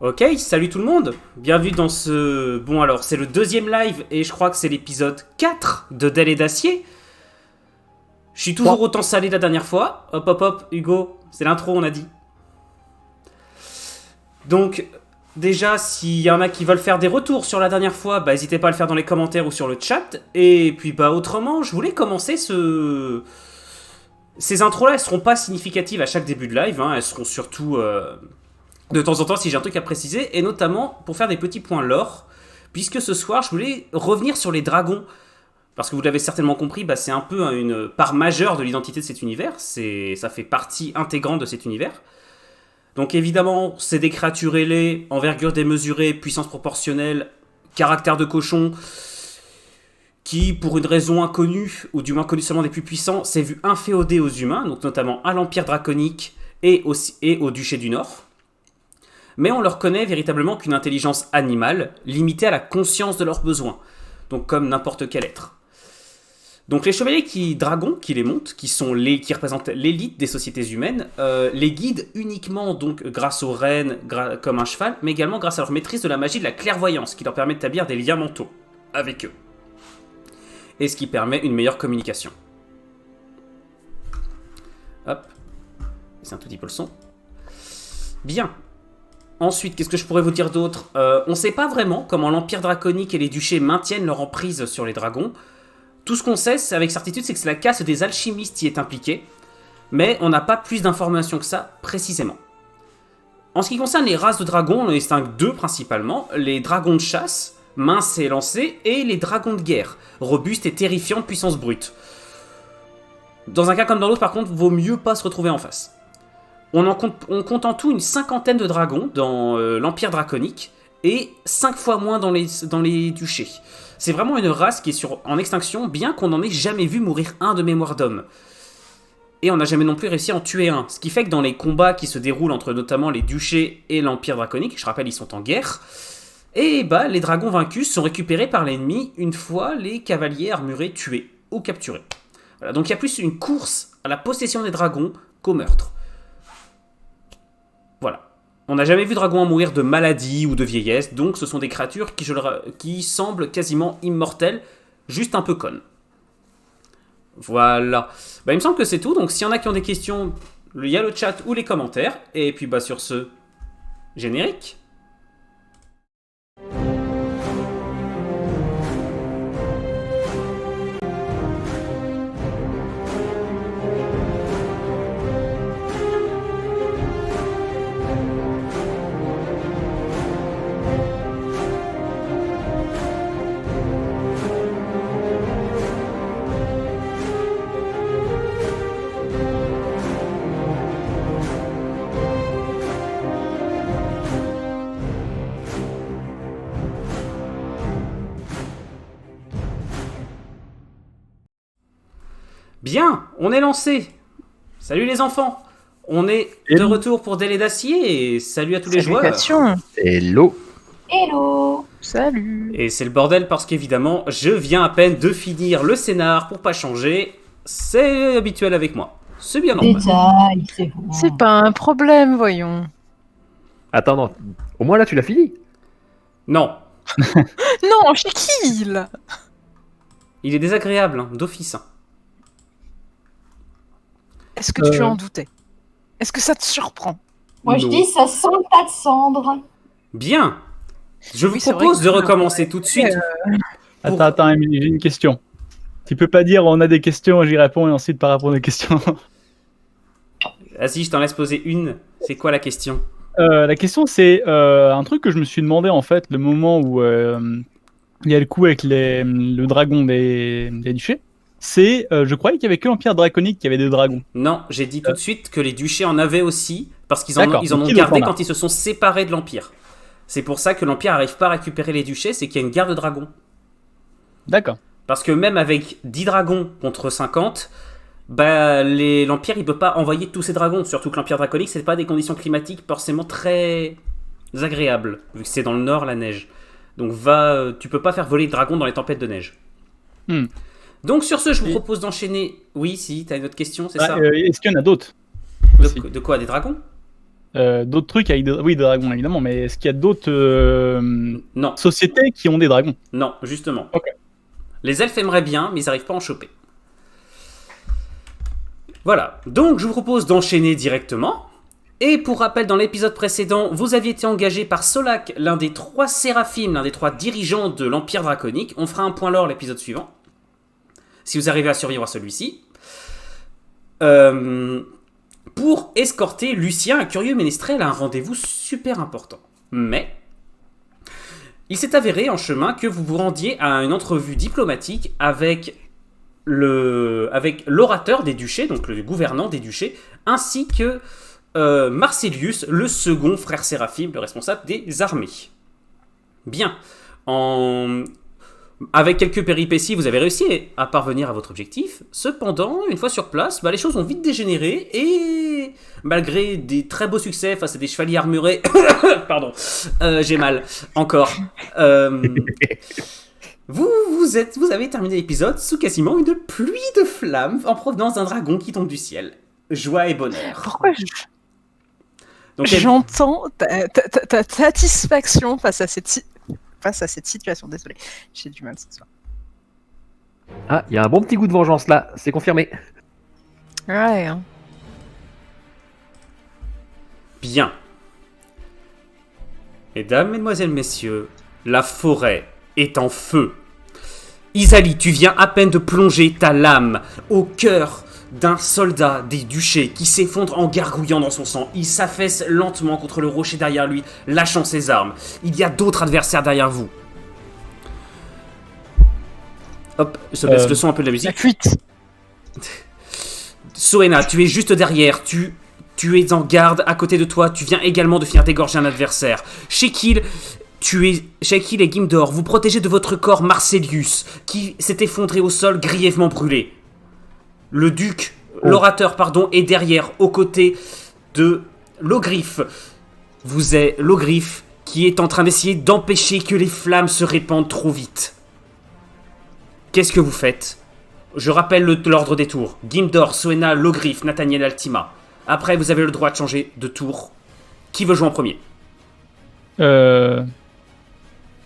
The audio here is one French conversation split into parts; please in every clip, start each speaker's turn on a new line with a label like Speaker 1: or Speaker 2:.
Speaker 1: Ok, salut tout le monde. Bienvenue dans ce... Bon alors, c'est le deuxième live et je crois que c'est l'épisode 4 de Del et d'Acier. Je suis toujours autant salé la dernière fois. Hop hop hop, Hugo, c'est l'intro on a dit. Donc, déjà, s'il y en a qui veulent faire des retours sur la dernière fois, bah n'hésitez pas à le faire dans les commentaires ou sur le chat. Et puis bah autrement, je voulais commencer ce... Ces intros-là, elles seront pas significatives à chaque début de live, hein. Elles seront surtout... de temps en temps si j'ai un truc à préciser, et notamment pour faire des petits points lore, puisque ce soir je voulais revenir sur les dragons, parce que vous l'avez certainement compris, bah, c'est un peu une part majeure de l'identité de cet univers, ça fait partie intégrante de cet univers. Donc évidemment, c'est des créatures ailées, envergure démesurée, puissance proportionnelle, caractère de cochon, qui, pour une raison inconnue, ou du moins connue seulement des plus puissants, s'est vu inféodé aux humains, donc notamment à l'Empire draconique et au Duché du Nord. Mais on leur connaît véritablement qu'une intelligence animale, limitée à la conscience de leurs besoins, donc comme n'importe quel être. Donc les chevaliers dragons qui les montent, qui représentent l'élite des sociétés humaines, les guident uniquement donc grâce aux rênes, comme un cheval, mais également grâce à leur maîtrise de la magie de la clairvoyance, qui leur permet d'établir des liens mentaux avec eux, et ce qui permet une meilleure communication. Hop, c'est un tout petit peu le son. Bien. Ensuite, qu'est-ce que je pourrais vous dire d'autre ? On ne sait pas vraiment comment l'Empire draconique et les duchés maintiennent leur emprise sur les dragons. Tout ce qu'on sait avec certitude, c'est que c'est la caste des alchimistes qui est impliquée, mais on n'a pas plus d'informations que ça précisément. En ce qui concerne les races de dragons, on en distingue deux principalement, les dragons de chasse, minces et élancés, et les dragons de guerre, robustes et terrifiants de puissance brute. Dans un cas comme dans l'autre, par contre, vaut mieux pas se retrouver en face. On compte en tout une cinquantaine de dragons dans l'Empire draconique et 5 fois moins dans les duchés. C'est vraiment une race qui est en extinction, bien qu'on n'en ait jamais vu mourir un de mémoire d'homme. Et on n'a jamais non plus réussi à en tuer un. Ce qui fait que dans les combats qui se déroulent entre notamment les duchés et l'Empire draconique, je rappelle, ils sont en guerre, et bah, les dragons vaincus sont récupérés par l'ennemi une fois les cavaliers armurés tués ou capturés. Voilà, donc il y a plus une course à la possession des dragons qu'au meurtre. Voilà. On n'a jamais vu dragon mourir de maladie ou de vieillesse, donc ce sont des créatures qui semblent quasiment immortelles, juste un peu connes. Voilà. Bah, il me semble que c'est tout, donc s'il y en a qui ont des questions, il y a le chat ou les commentaires, et puis bah sur ce, générique. Bien, on est lancé. Salut les enfants. On est de retour pour Délai d'Acier et salut à tous les joueurs.
Speaker 2: Hello.
Speaker 3: Hello.
Speaker 4: Salut.
Speaker 1: Et c'est le bordel parce qu'évidemment, je viens à peine de finir le scénar pour pas changer. C'est habituel avec moi. C'est bien normal.
Speaker 3: Détail, c'est bon.
Speaker 4: C'est pas un problème, voyons.
Speaker 2: Attends, non. Au moins là, tu l'as fini.
Speaker 1: Non,
Speaker 4: Non, chez qui, là ?
Speaker 1: il est désagréable, hein, d'office. Hein.
Speaker 4: Est-ce que tu en doutais ? Est-ce que ça te surprend ?
Speaker 3: Moi, je
Speaker 1: Non.
Speaker 3: dis, ça sent le tas de cendres.
Speaker 1: Bien. Je vous
Speaker 4: Oui, c'est
Speaker 1: propose
Speaker 4: vrai
Speaker 1: de
Speaker 4: que-
Speaker 1: recommencer tout de suite. Pour-
Speaker 5: Attends, Émilie, j'ai une question. Tu peux pas dire on a des questions, j'y réponds et ensuite par rapport aux questions.
Speaker 1: Vas-y, je t'en laisse poser une. C'est quoi la question ?
Speaker 5: La question c'est un truc que je me suis demandé en fait le moment où il y a le coup avec le dragon des duchés. C'est, je croyais qu'il y avait que l'Empire draconique qui avait des dragons.
Speaker 1: Non, j'ai dit tout de suite que les duchés en avaient aussi, parce qu'ils
Speaker 5: D'accord,
Speaker 1: ils en
Speaker 5: donc
Speaker 1: ont
Speaker 5: qui
Speaker 1: gardé
Speaker 5: d'autre en a
Speaker 1: quand ils se sont séparés de l'Empire. C'est pour ça que l'Empire n'arrive pas à récupérer les duchés, c'est qu'il y a une guerre de dragons.
Speaker 5: D'accord.
Speaker 1: Parce que même avec 10 dragons contre 50, bah, l'Empire il peut pas envoyer tous ces dragons. Surtout que l'Empire draconique, c'est pas des conditions climatiques forcément très agréables, vu que c'est dans le nord la neige. Donc tu peux pas faire voler les dragons dans les tempêtes de neige. Donc sur ce, je vous propose d'enchaîner. Oui, si, t'as une autre question, c'est ça
Speaker 5: Est-ce qu'il y en a d'autres aussi
Speaker 1: de quoi, des dragons?
Speaker 5: d'autres trucs avec des dragons évidemment, mais est-ce qu'il y a d'autres
Speaker 1: Non,
Speaker 5: sociétés qui ont des dragons?
Speaker 1: non, justement.
Speaker 5: Ok.
Speaker 1: Les elfes aimeraient bien, mais ils n'arrivent pas à en choper. Voilà, donc je vous propose d'enchaîner directement. Et pour rappel, dans l'épisode précédent, vous aviez été engagé par Solak, l'un des 3 séraphimes, l'un des 3 dirigeants de l'Empire Draconique. On fera un point lore l'épisode suivant, si vous arrivez à survivre à celui-ci. Pour escorter Lucien, un curieux ménestrel, à un rendez-vous super important. Mais il s'est avéré en chemin que vous vous rendiez à une entrevue diplomatique avec l'orateur des duchés, donc le gouvernant des duchés, ainsi que Marcellius, le second frère Séraphime, le responsable des armées. Bien. Avec quelques péripéties, vous avez réussi à parvenir à votre objectif. Cependant, une fois sur place, les choses ont vite dégénéré et malgré des très beaux succès face à des chevaliers armurés... Pardon, j'ai mal. Encore. Vous avez terminé l'épisode sous quasiment une pluie de flammes en provenance d'un dragon qui tombe du ciel. Joie et bonheur.
Speaker 4: Pourquoi
Speaker 1: Donc,
Speaker 4: j'entends ta satisfaction face à cette situation. Désolé, j'ai du mal ce soir.
Speaker 2: Ah, il y a un bon petit goût de vengeance là, c'est confirmé.
Speaker 4: Ouais. Hein.
Speaker 1: Bien. Mesdames, mesdemoiselles, messieurs, la forêt est en feu. Isalie, tu viens à peine de plonger ta lame au cœur d'un soldat des duchés qui s'effondre en gargouillant dans son sang. Il s'affaisse lentement contre le rocher derrière lui, lâchant ses armes. Il y a d'autres adversaires derrière vous. Hop, je baisse le son un peu de la
Speaker 4: La
Speaker 1: musique.
Speaker 4: fuite.
Speaker 1: Soena, tu es juste derrière, tu es en garde à côté de toi, tu viens également de finir d'égorger un adversaire. Shekil et Gimdor, vous protégez de votre corps Marcellius, qui s'est effondré au sol, grièvement brûlé. Le duc, l'orateur, est derrière, aux côtés de Logriffe. Vous êtes Logriffe qui est en train d'essayer d'empêcher que les flammes se répandent trop vite. Qu'est-ce que vous faites ? Je rappelle l'ordre des tours. Gimdor, Soena, Logriffe, Nathaniel, Altima. Après, vous avez le droit de changer de tour. Qui veut jouer en premier ?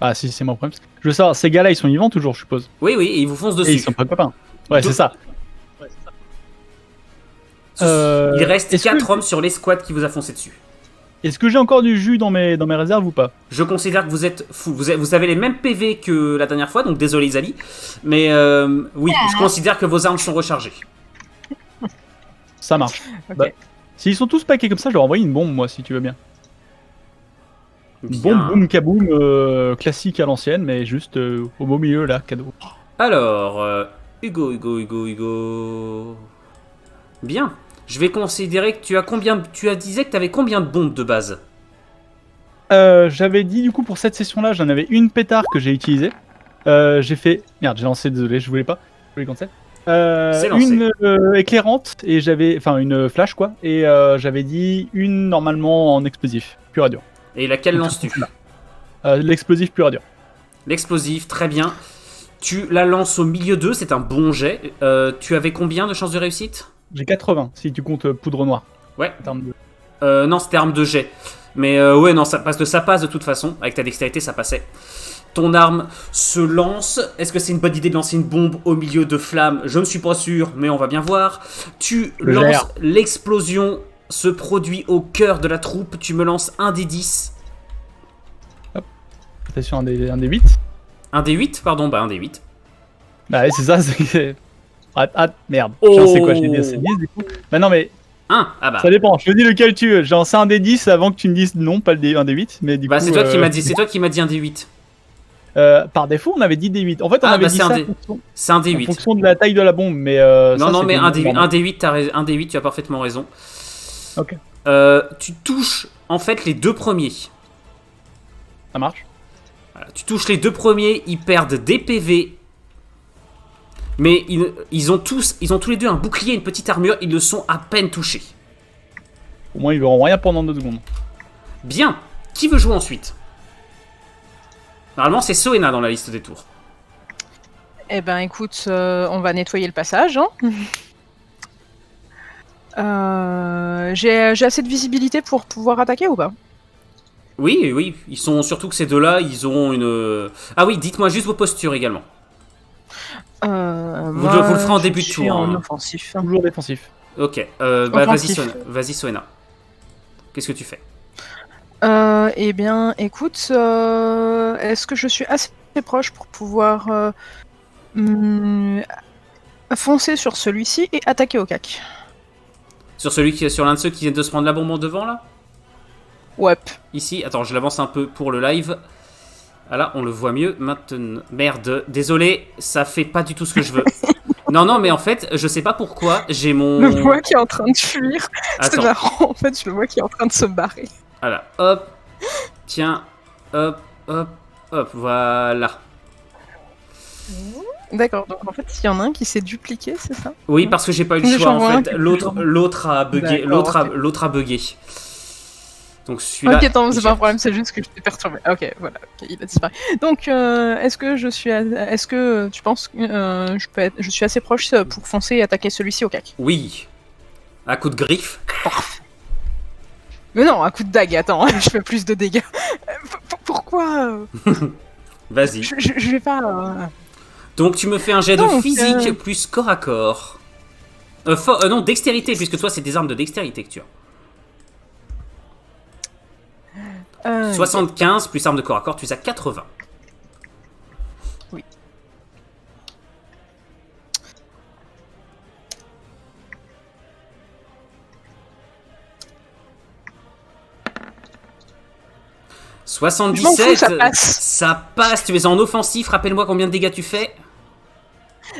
Speaker 5: Ah si, c'est mon problème. Je veux savoir, ces gars-là, ils sont vivants toujours, je suppose.
Speaker 1: Oui, et ils vous foncent dessus.
Speaker 5: Et ils sont pas copains. Ouais, c'est ça.
Speaker 1: Il reste 4
Speaker 5: que-
Speaker 1: hommes sur l'escouade qui vous a foncé dessus.
Speaker 5: Est-ce que j'ai encore du jus dans mes réserves ou pas?
Speaker 1: Je considère que vous êtes fou. Vous avez les mêmes PV que la dernière fois, donc désolé Isalie. Mais oui, je considère que vos armes sont rechargées.
Speaker 5: Ça marche.
Speaker 4: Ok.
Speaker 5: Bah, s'ils sont tous paqués comme ça, je leur envoie une bombe, moi, si tu veux bien. Une
Speaker 1: Bien.
Speaker 5: bombe, boum, kaboum, classique à l'ancienne, mais juste au beau milieu, là, cadeau.
Speaker 1: Alors, Hugo. Bien. Je vais considérer que tu as disais que tu avais combien de bombes de base ?
Speaker 5: J'avais dit, du coup, pour cette session-là, j'en avais une pétard que j'ai utilisée. J'ai fait... Merde, j'ai lancé, désolé, je voulais pas. Je voulais qu'on sait.
Speaker 1: C'est lancé.
Speaker 5: Une éclairante, et j'avais... Enfin, une flash, quoi. Et j'avais dit une, normalement, en explosif, pur et dur.
Speaker 1: Et laquelle lances-tu ?
Speaker 5: L'explosif pur et dur.
Speaker 1: L'explosif, très bien. Tu la lances au milieu d'eux, c'est un bon jet. Tu avais combien de chances de réussite ?
Speaker 5: J'ai 80, si tu comptes poudre noire.
Speaker 1: Ouais.
Speaker 5: En termes de...
Speaker 1: Non, c'était arme de jet. Mais ouais, non, ça passe de toute façon. Avec ta dextérité, ça passait. Ton arme se lance. Est-ce que c'est une bonne idée de lancer une bombe au milieu de flammes ? Je ne suis pas sûr, mais on va bien voir. Tu lances, l'explosion se produit au cœur de la troupe. Tu me lances un des 10.
Speaker 5: T'es sur un des 8
Speaker 1: Un des 8, pardon, un des 8.
Speaker 5: Bah ouais, c'est ça, c'est... merde.
Speaker 1: Oh.
Speaker 5: J'en sais quoi, j'ai dit assez 10 du coup. Bah non, mais
Speaker 1: 1, ah bah.
Speaker 5: ça dépend. Je te dis lequel tu veux. J'ai lancé un des 10 avant que tu me dises non, pas un des 8. Mais du
Speaker 1: Bah,
Speaker 5: coup,
Speaker 1: c'est toi qui m'as dit un des 8.
Speaker 5: par défaut, on avait dit des 8. En fait, on avait dit
Speaker 1: c'est un
Speaker 5: ça
Speaker 1: des- C'est un des
Speaker 5: en
Speaker 1: 8.
Speaker 5: fonction de la taille de la bombe. Mais
Speaker 1: Non,
Speaker 5: ça,
Speaker 1: non, mais
Speaker 5: c'était
Speaker 1: un des 8, un des 8, tu as parfaitement raison.
Speaker 5: Ok.
Speaker 1: Tu touches en fait les 2 premiers.
Speaker 5: Ça marche.
Speaker 1: Voilà, tu touches les 2 premiers, ils perdent des PV. Mais ils ont tous les deux un bouclier et une petite armure, ils le sont à peine touchés.
Speaker 5: Au moins, ils verront rien pendant 2 secondes.
Speaker 1: Bien, qui veut jouer ensuite ? Normalement, c'est Soena dans la liste des tours.
Speaker 4: Eh ben écoute, on va nettoyer le passage. Hein. J'ai assez de visibilité pour pouvoir attaquer ou pas?
Speaker 1: Oui, oui, ils sont surtout que ces deux-là, ils ont une. Ah oui, dites-moi juste vos postures également. Vous le ferez en début de tour,
Speaker 4: En
Speaker 1: hein.
Speaker 4: offensif.
Speaker 2: Toujours défensif.
Speaker 1: Ok, vas-y,
Speaker 4: Offensif.
Speaker 1: Vas-y, Soena. Qu'est-ce que tu fais?
Speaker 4: Eh bien, écoute, est-ce que je suis assez proche pour pouvoir foncer sur celui-ci et attaquer au cac?
Speaker 1: Sur l'un de ceux qui viennent de se prendre la bombe en devant là?
Speaker 4: Ouais.
Speaker 1: Ici, attends, je l'avance un peu pour le live. Ah là, on le voit mieux maintenant. Merde, désolé, ça fait pas du tout ce que je veux. Non, mais en fait, je sais pas pourquoi, j'ai mon...
Speaker 4: Le vois qui est en train de fuir. C'est
Speaker 1: Attends,
Speaker 4: marrant, en fait, je le vois qui est en train de se barrer.
Speaker 1: voilà, hop, tiens, hop, voilà.
Speaker 4: D'accord, donc en fait, il y en a un qui s'est dupliqué, c'est ça?
Speaker 1: Oui, parce que j'ai pas eu le
Speaker 4: Mais
Speaker 1: choix,
Speaker 4: j'en vois
Speaker 1: en
Speaker 4: un
Speaker 1: fait.
Speaker 4: qui est
Speaker 1: L'autre a bugué,
Speaker 4: D'accord,
Speaker 1: l'autre a bugué. Donc celui-là...
Speaker 4: Ok, attends, c'est
Speaker 1: j'ai-
Speaker 4: pas un problème, c'est juste que je t'ai perturbé. Ok, voilà, ok, il a disparu. Donc, est-ce que tu penses que je suis assez proche pour foncer et attaquer celui-ci au cac?
Speaker 1: Oui, à coup de griffe.
Speaker 4: Mais non, un coup de dague, attends, je fais plus de dégâts. Pourquoi
Speaker 1: Vas-y.
Speaker 4: je vais pas...
Speaker 1: Donc tu me fais un jet de
Speaker 4: Donc,
Speaker 1: physique plus corps à corps. Non, dextérité, puisque toi c'est des armes de dextérité que tu as. 75 plus arme de corps à corps, tu es à 80.
Speaker 4: Oui. Je m'en
Speaker 1: 77,
Speaker 4: fous, ça passe.
Speaker 1: ça passe, tu es en offensif, rappelle-moi combien de dégâts tu fais.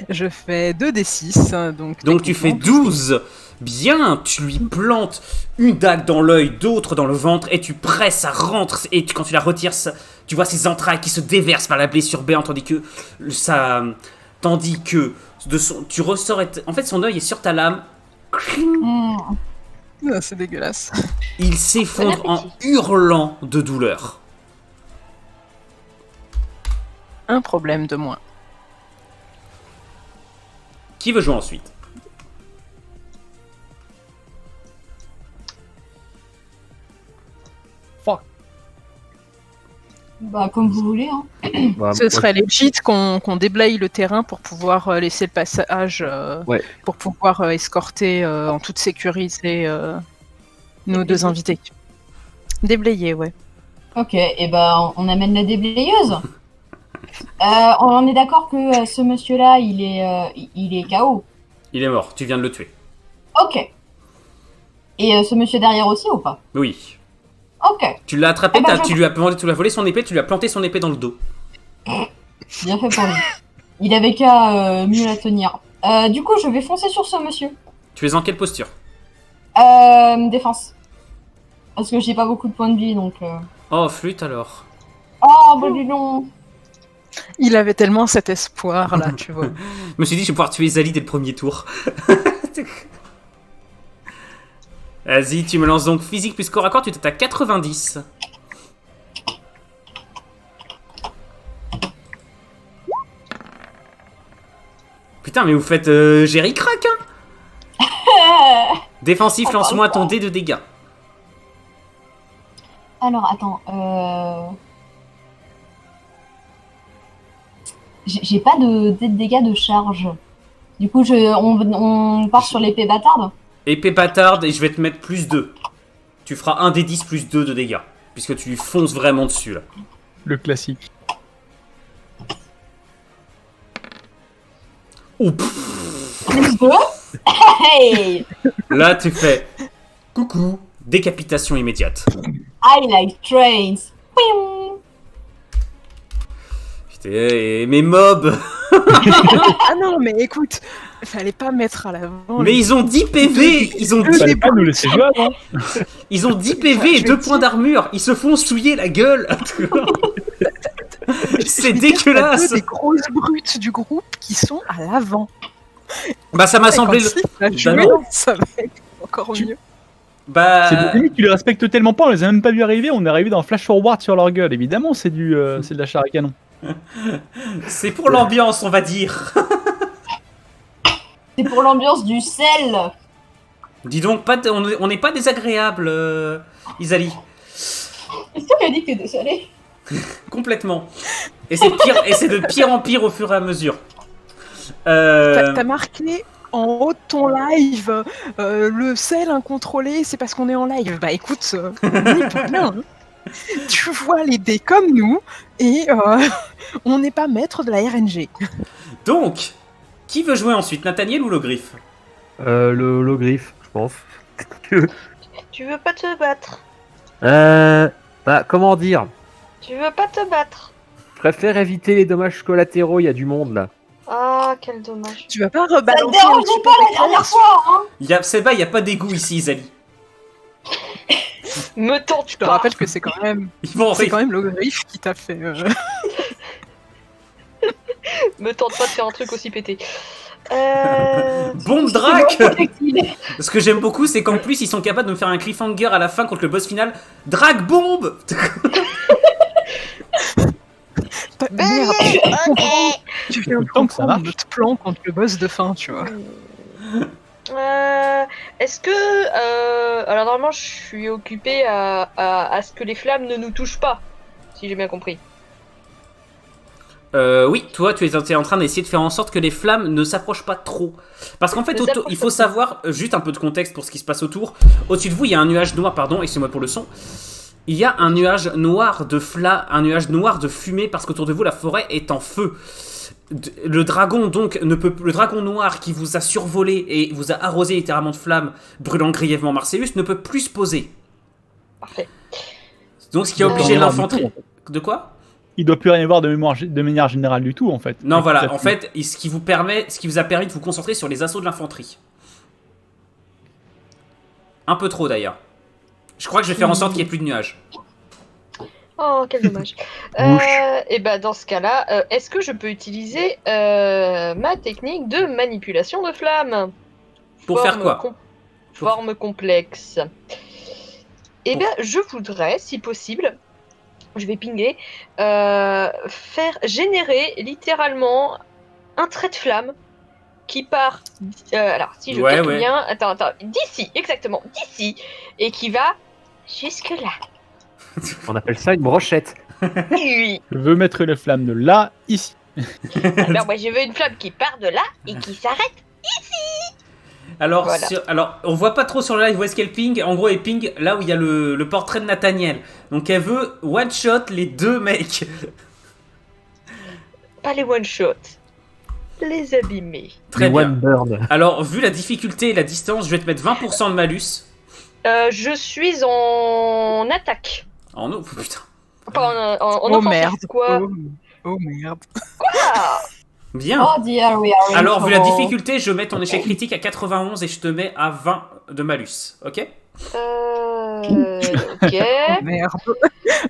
Speaker 4: Je fais 2d6,
Speaker 1: Donc tu fais
Speaker 4: techniquement,
Speaker 1: 12. Bien, tu lui plantes une dague dans l'œil, d'autres dans le ventre, et tu presses, ça rentre, et quand tu la retires, tu vois ses entrailles qui se déversent par la blessure béante, tandis que tu ressors, en fait son œil est sur ta lame,
Speaker 4: Ah, c'est dégueulasse.
Speaker 1: il s'effondre en hurlant de douleur.
Speaker 4: Un problème de moins.
Speaker 1: Qui veut jouer ensuite?
Speaker 3: Bah, comme vous voulez, hein.
Speaker 2: Bah,
Speaker 4: Ce serait legit qu'on déblaye le terrain pour pouvoir laisser le passage,
Speaker 2: Ouais.
Speaker 4: pour pouvoir escorter en toute sécurité nos deux invités. Déblayer, ouais.
Speaker 3: Ok, et ben on amène la déblayeuse. On est d'accord que ce monsieur-là, il est KO.
Speaker 1: Il est mort, tu viens de le tuer.
Speaker 3: Ok. Et ce monsieur derrière aussi ou pas?
Speaker 1: Oui.
Speaker 3: Ok,
Speaker 1: Tu l'as attrapé,
Speaker 3: Ah bah,
Speaker 1: tu lui as volé son épée, tu lui as planté son épée dans le dos.
Speaker 3: bien fait pour lui. Il avait qu'à mieux la tenir. Du coup, je vais foncer sur ce monsieur.
Speaker 1: Tu es en quelle posture?
Speaker 3: Défense. Parce que j'ai pas beaucoup de points de vie, donc...
Speaker 1: Oh, flûte alors.
Speaker 3: Oh, bah dis donc.
Speaker 4: Il avait tellement cet espoir là, tu vois.
Speaker 1: Je me suis dit, je vais pouvoir tuer Zali dès le premier tour. Vas-y, tu me lances donc physique plus corps à corps, tu t'es à 90. Putain, mais vous faites Jerry Crack, hein. Défensif,
Speaker 3: Oh,
Speaker 1: lance-moi
Speaker 3: pardon.
Speaker 1: ton dé de dégâts.
Speaker 3: Alors, attends. J'ai pas de dégâts de charge. Du coup, on part sur l'épée bâtarde.
Speaker 1: Épée bâtarde, et je vais te mettre plus 2. Tu feras un des 10 plus 2 de dégâts. Puisque tu lui fonces vraiment dessus, là.
Speaker 5: Le classique.
Speaker 1: Oh, pff.
Speaker 3: Plus 2. Hey!
Speaker 1: Là, tu fais coucou, décapitation immédiate.
Speaker 3: I like trains. Pium.
Speaker 1: Putain, et mes mobs.
Speaker 4: Ah non, mais écoute, fallait pas mettre à l'avant.
Speaker 1: Mais ils ont 10 PV. Ils ont 10,
Speaker 5: Fallait pas nous laisser jouer avant.
Speaker 1: ils ont 10 PV et
Speaker 4: Je
Speaker 1: 2
Speaker 4: vais
Speaker 1: points d'armure. Ils se font souiller la gueule. C'est dégueulasse.
Speaker 4: Des grosses brutes du groupe qui sont à l'avant.
Speaker 1: Bah, ça m'a semblé.
Speaker 4: Bah
Speaker 1: non.
Speaker 4: ça va être encore
Speaker 5: Tu-
Speaker 4: mieux.
Speaker 1: Bah.
Speaker 5: C'est limite, tu les respectes tellement pas, on les a même pas vu arriver, on est arrivé dans Flash Forward sur leur gueule. Évidemment, c'est de la chair à canon.
Speaker 1: C'est pour l'ambiance, on va dire.
Speaker 3: C'est pour l'ambiance du sel.
Speaker 1: Dis donc, on n'est pas désagréable, Isali.
Speaker 3: Est-ce que tu as dit que t'es désolé?
Speaker 1: Complètement. Et c'est pire, et c'est de pire en pire au fur et à mesure.
Speaker 4: T'as marqué en haut de ton live le sel incontrôlé, c'est parce qu'on est en live. Bah écoute, on est pas bien. Hein. Tu vois les dés comme nous et on n'est pas maître de la RNG.
Speaker 1: Donc, qui veut jouer ensuite, Nathaniel ou le griffe?
Speaker 2: Le griffe, je pense.
Speaker 6: Tu veux pas te battre?
Speaker 2: Bah, comment dire?
Speaker 6: Tu veux pas te battre?
Speaker 2: Je préfère éviter les dommages collatéraux, il y a du monde là.
Speaker 6: Ah, quel dommage.
Speaker 4: Tu vas pas
Speaker 3: Ça te
Speaker 4: rebalancer un
Speaker 3: dérangeait
Speaker 4: petit
Speaker 3: pas
Speaker 4: peu
Speaker 3: la dernière fois, hein?
Speaker 1: Seba, il n'y a pas d'égout ici, Isali.
Speaker 6: Me tente
Speaker 4: Je te
Speaker 6: pas.
Speaker 4: rappelle que c'est quand même le griffe qui t'a fait.
Speaker 6: Me tente pas de faire un truc aussi pété.
Speaker 1: Bombe Drac.
Speaker 3: C'est bon, projectile.
Speaker 1: Ce que j'aime beaucoup, c'est qu'en plus, ils sont capables de me faire un cliffhanger à la fin contre le boss final. Drac bombe.
Speaker 4: Merde,
Speaker 6: Ok.
Speaker 4: tu viens de
Speaker 5: Tant que ça
Speaker 4: comprendre
Speaker 5: marche.
Speaker 4: notre plan contre le boss de fin, tu vois.
Speaker 6: Est-ce que... alors normalement, je suis occupée à ce que les flammes ne nous touchent pas, si j'ai bien compris.
Speaker 1: Oui, toi, tu es en train d'essayer de faire en sorte que les flammes ne s'approchent pas trop. Parce qu'en fait,
Speaker 6: Ne s'approchent
Speaker 1: il faut
Speaker 6: pas
Speaker 1: savoir, juste un peu de contexte pour ce qui se passe autour. Au-dessus de vous, il y a un nuage noir, pardon, excusez-moi pour le son. Il y a un nuage noir de un nuage noir de fumée parce qu'autour de vous, la forêt est en feu. Le dragon, donc, le dragon noir qui vous a survolé et vous a arrosé littéralement de flammes, brûlant grièvement Marcellus, ne peut plus se poser.
Speaker 6: Parfait.
Speaker 1: Donc, ce qui a
Speaker 5: Donc,
Speaker 1: obligé
Speaker 5: rien
Speaker 1: l'infanterie.
Speaker 5: du tout,
Speaker 1: De quoi?
Speaker 5: Il doit plus rien y avoir de manière générale du tout, en fait.
Speaker 1: Non,
Speaker 5: Avec
Speaker 1: voilà,
Speaker 5: la
Speaker 1: en
Speaker 5: pluie.
Speaker 1: fait, ce qui vous a permis de vous concentrer sur les assauts de l'infanterie. Un peu trop d'ailleurs. Je crois que je vais faire en sorte qu'il n'y ait plus de nuages.
Speaker 6: Oh, quel dommage. Et bah dans ce cas-là, est-ce que je peux utiliser ma technique de manipulation de flammes?
Speaker 1: Pour faire quoi?
Speaker 6: Forme complexe. Eh bien, je voudrais, si possible, je vais pinguer, faire générer littéralement un trait de flamme qui part. Alors, si je
Speaker 1: Ouais,
Speaker 6: calcule
Speaker 1: ouais.
Speaker 6: bien, attends, d'ici, exactement, d'ici, et qui va jusque là.
Speaker 2: On appelle ça une brochette.
Speaker 6: Oui.
Speaker 5: Je veux mettre les flammes de là, ici.
Speaker 6: Alors, moi, je veux une flamme qui part de là et qui s'arrête.
Speaker 1: Alors,
Speaker 6: Voilà.
Speaker 1: alors, on voit pas trop sur le live où est-ce qu'elle ping. En gros, elle ping là où il y a le portrait de Nathaniel. Donc, elle veut one-shot les deux mecs.
Speaker 6: Pas les one-shot. Les abîmer.
Speaker 1: Très
Speaker 2: Les
Speaker 1: bien.
Speaker 2: one burn.
Speaker 1: Alors, vu la difficulté et la distance, je vais te mettre 20% de malus.
Speaker 6: Je suis en attaque.
Speaker 1: En eau, putain.
Speaker 6: Enfin, en
Speaker 4: Oh
Speaker 6: offensive,
Speaker 4: merde.
Speaker 6: quoi.
Speaker 4: Oh merde.
Speaker 6: Ah,
Speaker 1: Bien.
Speaker 3: Oh dear, we are in
Speaker 1: Alors, vu la
Speaker 3: trouble.
Speaker 1: difficulté, je mets ton échec critique à 91 et je te mets à 20 de malus. Ok?
Speaker 6: ok.
Speaker 4: Merde.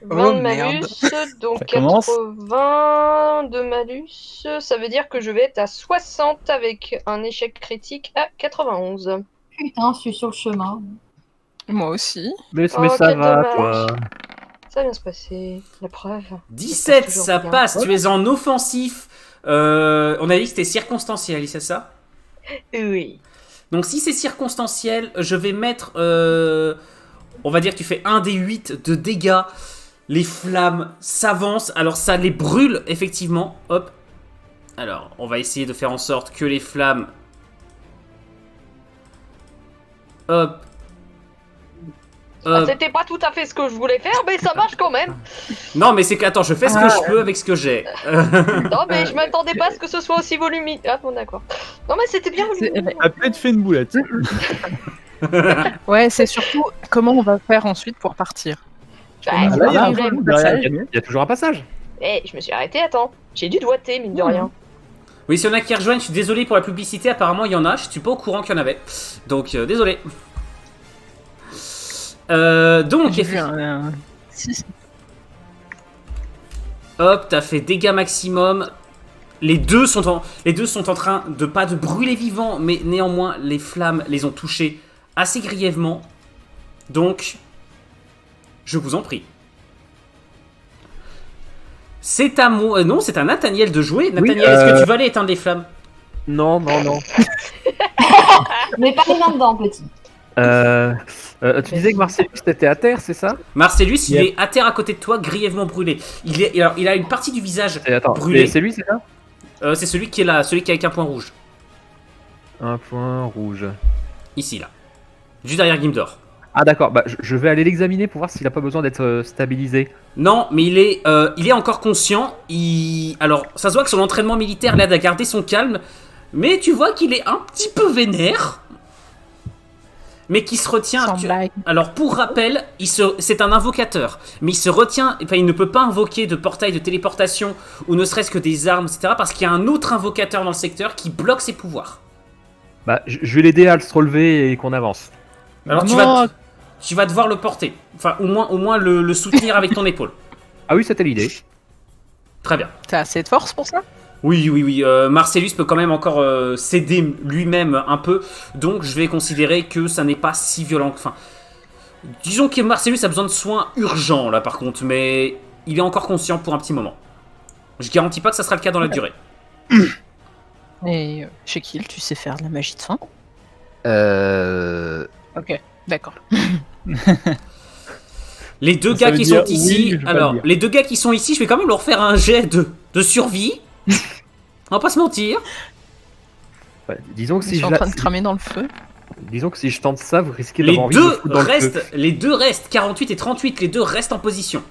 Speaker 6: 20 de
Speaker 4: merde.
Speaker 6: malus, donc
Speaker 5: Ça commence.
Speaker 6: 80 de malus, ça veut dire que je vais être à 60 avec un échec critique à 91.
Speaker 3: Putain, je suis sur le chemin.
Speaker 4: Moi aussi.
Speaker 2: Mais
Speaker 6: Oh,
Speaker 2: ça
Speaker 6: quel
Speaker 2: va,
Speaker 6: dommage.
Speaker 2: quoi.
Speaker 6: Ça va bien se passer, la preuve.
Speaker 1: 17,
Speaker 6: toujours
Speaker 1: ça
Speaker 6: bien.
Speaker 1: passe. Tu es en offensif. On a dit que c'était circonstanciel, c'est ça?
Speaker 6: Oui.
Speaker 1: Donc si c'est circonstanciel, je vais mettre, on va dire que tu fais 1 des 8 de dégâts. Les flammes s'avancent, alors ça les brûle effectivement. Hop. Alors on va essayer de faire en sorte que les flammes... Hop.
Speaker 6: Ah, c'était pas tout à fait ce que je voulais faire, mais ça marche quand même.
Speaker 1: Non mais c'est que, attends, je fais ce que je peux avec ce que j'ai.
Speaker 6: Non, mais je m'attendais pas à ce que ce soit aussi volumineux. Ah bon, d'accord. Non, mais c'était bien volumineux.
Speaker 5: Ça a peut-être fait une boulette.
Speaker 4: Ouais, c'est surtout comment on va faire ensuite pour partir.
Speaker 6: Bah,
Speaker 4: Ah,
Speaker 6: c'est
Speaker 5: là,
Speaker 6: pas
Speaker 5: il y a
Speaker 6: un
Speaker 5: un
Speaker 6: problème.
Speaker 5: trou derrière.
Speaker 2: Il y a toujours un passage.
Speaker 6: Eh, je me suis arrêtée, attends. J'ai dû doigter, mine de rien.
Speaker 1: Oui, s'il y en a qui rejoignent, je suis désolé pour la publicité, apparemment il y en a, je suis pas au courant qu'il y en avait. Donc désolé. Donc,
Speaker 4: J'ai vu si.
Speaker 1: hop, t'as fait dégâts maximum. Les deux sont en train de pas de brûler vivants, mais néanmoins les flammes les ont touchés assez grièvement. Donc, je vous en prie. C'est à moi, non, c'est à Nathaniel de jouer. Nathaniel, est-ce que tu vas aller éteindre les flammes?
Speaker 2: Non.
Speaker 3: Mais pas les mains dedans, petit.
Speaker 2: Tu disais que Marcellus était à terre, c'est ça?
Speaker 1: Marcellus, il
Speaker 5: Yep.
Speaker 1: est à terre à côté de toi, grièvement brûlé. Alors, il a une partie du visage
Speaker 2: Et attends,
Speaker 1: brûlé.
Speaker 2: c'est lui, c'est ça?
Speaker 1: C'est celui qui est là, celui qui est avec un point rouge.
Speaker 2: Un point rouge.
Speaker 1: Ici, là. Juste derrière Gimdor.
Speaker 2: Ah d'accord, bah je vais aller l'examiner pour voir s'il a pas besoin d'être stabilisé.
Speaker 1: Non, mais il est encore conscient. Alors, ça se voit que son entraînement militaire l'aide à garder son calme. Mais tu vois qu'il est un petit peu vénère. Mais qui se retient.
Speaker 4: Sans blague.
Speaker 1: Alors, pour rappel, c'est un invocateur. Mais il se retient. Enfin, il ne peut pas invoquer de portail de téléportation ou ne serait-ce que des armes, etc. Parce qu'il y a un autre invocateur dans le secteur qui bloque ses pouvoirs.
Speaker 2: Bah je vais l'aider à se relever et qu'on avance.
Speaker 1: Alors, tu vas devoir le porter. Enfin, au moins le soutenir avec ton épaule.
Speaker 2: Ah oui, c'était l'idée.
Speaker 1: Très bien.
Speaker 4: T'as assez de force pour ça?
Speaker 1: Oui. Marcellus peut quand même encore s'aider lui-même un peu. Donc, je vais considérer que ça n'est pas si violent. Enfin, disons que Marcellus a besoin de soins urgents, là, par contre. Mais il est encore conscient pour un petit moment. Je garantis pas que ça sera le cas dans la durée.
Speaker 4: Et chez Kill, tu sais faire de la magie de fin? Ok, d'accord.
Speaker 1: Les deux
Speaker 5: Ça
Speaker 1: gars
Speaker 5: veut
Speaker 1: qui
Speaker 5: dire
Speaker 1: sont ici...
Speaker 5: oui, je vais pas
Speaker 1: alors,
Speaker 5: le dire.
Speaker 1: les deux gars qui sont ici, je vais quand même leur faire un jet de survie. On va pas se mentir.
Speaker 2: Ouais, disons que
Speaker 4: Je
Speaker 2: si
Speaker 4: suis
Speaker 2: je
Speaker 4: en
Speaker 2: la-
Speaker 4: train de cramer dans le feu.
Speaker 2: disons que si je tente ça, vous risquez
Speaker 1: Les
Speaker 2: d'avoir envie de me
Speaker 1: deux,
Speaker 2: foutre dans le feu.
Speaker 1: les deux restent, 48 et 38, les deux restent en position.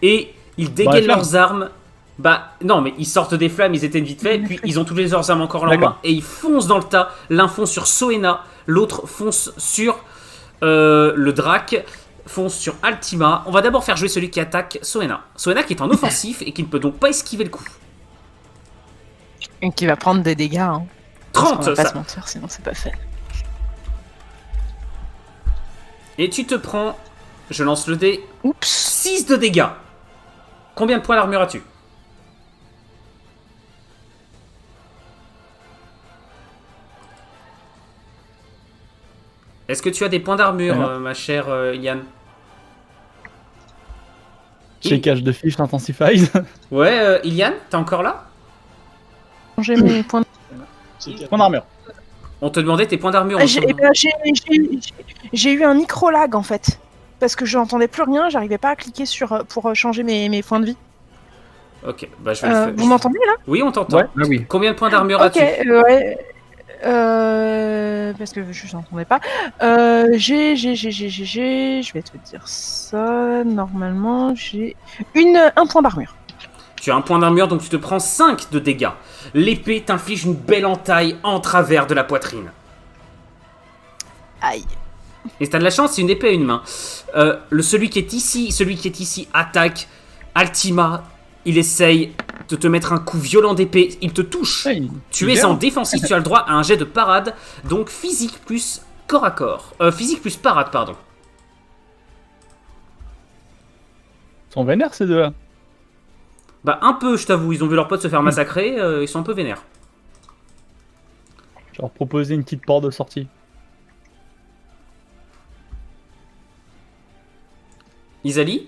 Speaker 1: Et ils dégainent
Speaker 5: les flammes.
Speaker 1: leurs armes. Bah non, mais ils sortent des flammes, ils éteignent vite fait, puis ils ont toutes les leurs armes encore en
Speaker 5: D'accord.
Speaker 1: main, et ils foncent dans le tas. L'un fonce sur Soena, l'autre fonce sur le Drac, fonce sur Altima. On va d'abord faire jouer celui qui attaque Soena. Soena qui est en offensif et qui ne peut donc pas esquiver le coup.
Speaker 4: Et qui va prendre des dégâts. Hein. Parce qu'on
Speaker 1: 30
Speaker 4: va pas
Speaker 1: ça.
Speaker 4: se mentir, sinon c'est pas fait.
Speaker 1: Et tu te prends, je lance le dé,
Speaker 4: Oups.
Speaker 1: 6 de dégâts. Combien de points d'armure as-tu? Est-ce que tu as des points d'armure,
Speaker 5: Alors.
Speaker 1: ma chère Yann?
Speaker 5: Checkage de fiches Intensified.
Speaker 1: Ouais, Iliane, t'es encore là?
Speaker 4: J'ai mes points.
Speaker 5: Point d'armure.
Speaker 1: On te demandait tes points d'armure.
Speaker 4: Ah,
Speaker 1: en ce moment.
Speaker 4: J'ai eu un micro-lag en fait. Parce que je n'entendais plus rien, j'arrivais pas à cliquer pour changer mes points de vie.
Speaker 1: Ok, bah je vais le faire.
Speaker 4: Vous m'entendez là?
Speaker 1: Oui, on t'entend.
Speaker 2: Ouais, ah oui.
Speaker 1: Combien de points d'armure
Speaker 4: Ok,
Speaker 1: as-tu?
Speaker 4: ouais. Parce que je n'entendais pas. Je vais te dire ça. Normalement, j'ai un point d'armure.
Speaker 1: Tu as un point d'armure, donc tu te prends 5 de dégâts. L'épée t'inflige une belle entaille en travers de la poitrine.
Speaker 4: Aïe.
Speaker 1: Et t'as de la chance, c'est une épée à une main. Celui qui est ici attaque. Altima, il essaye de te mettre un coup violent d'épée. Il te touche.
Speaker 5: Ouais,
Speaker 1: Tu
Speaker 5: il
Speaker 1: es
Speaker 5: gère.
Speaker 1: en défensif, tu as le droit à un jet de parade. Donc physique plus corps à corps. Physique plus parade, pardon.
Speaker 5: Ils sont vénères ces deux-là.
Speaker 1: Bah un peu, je t'avoue. Ils ont vu leur pote se faire massacrer. Ils sont un peu vénères.
Speaker 5: Je vais leur proposer une petite porte de sortie.
Speaker 1: Isali?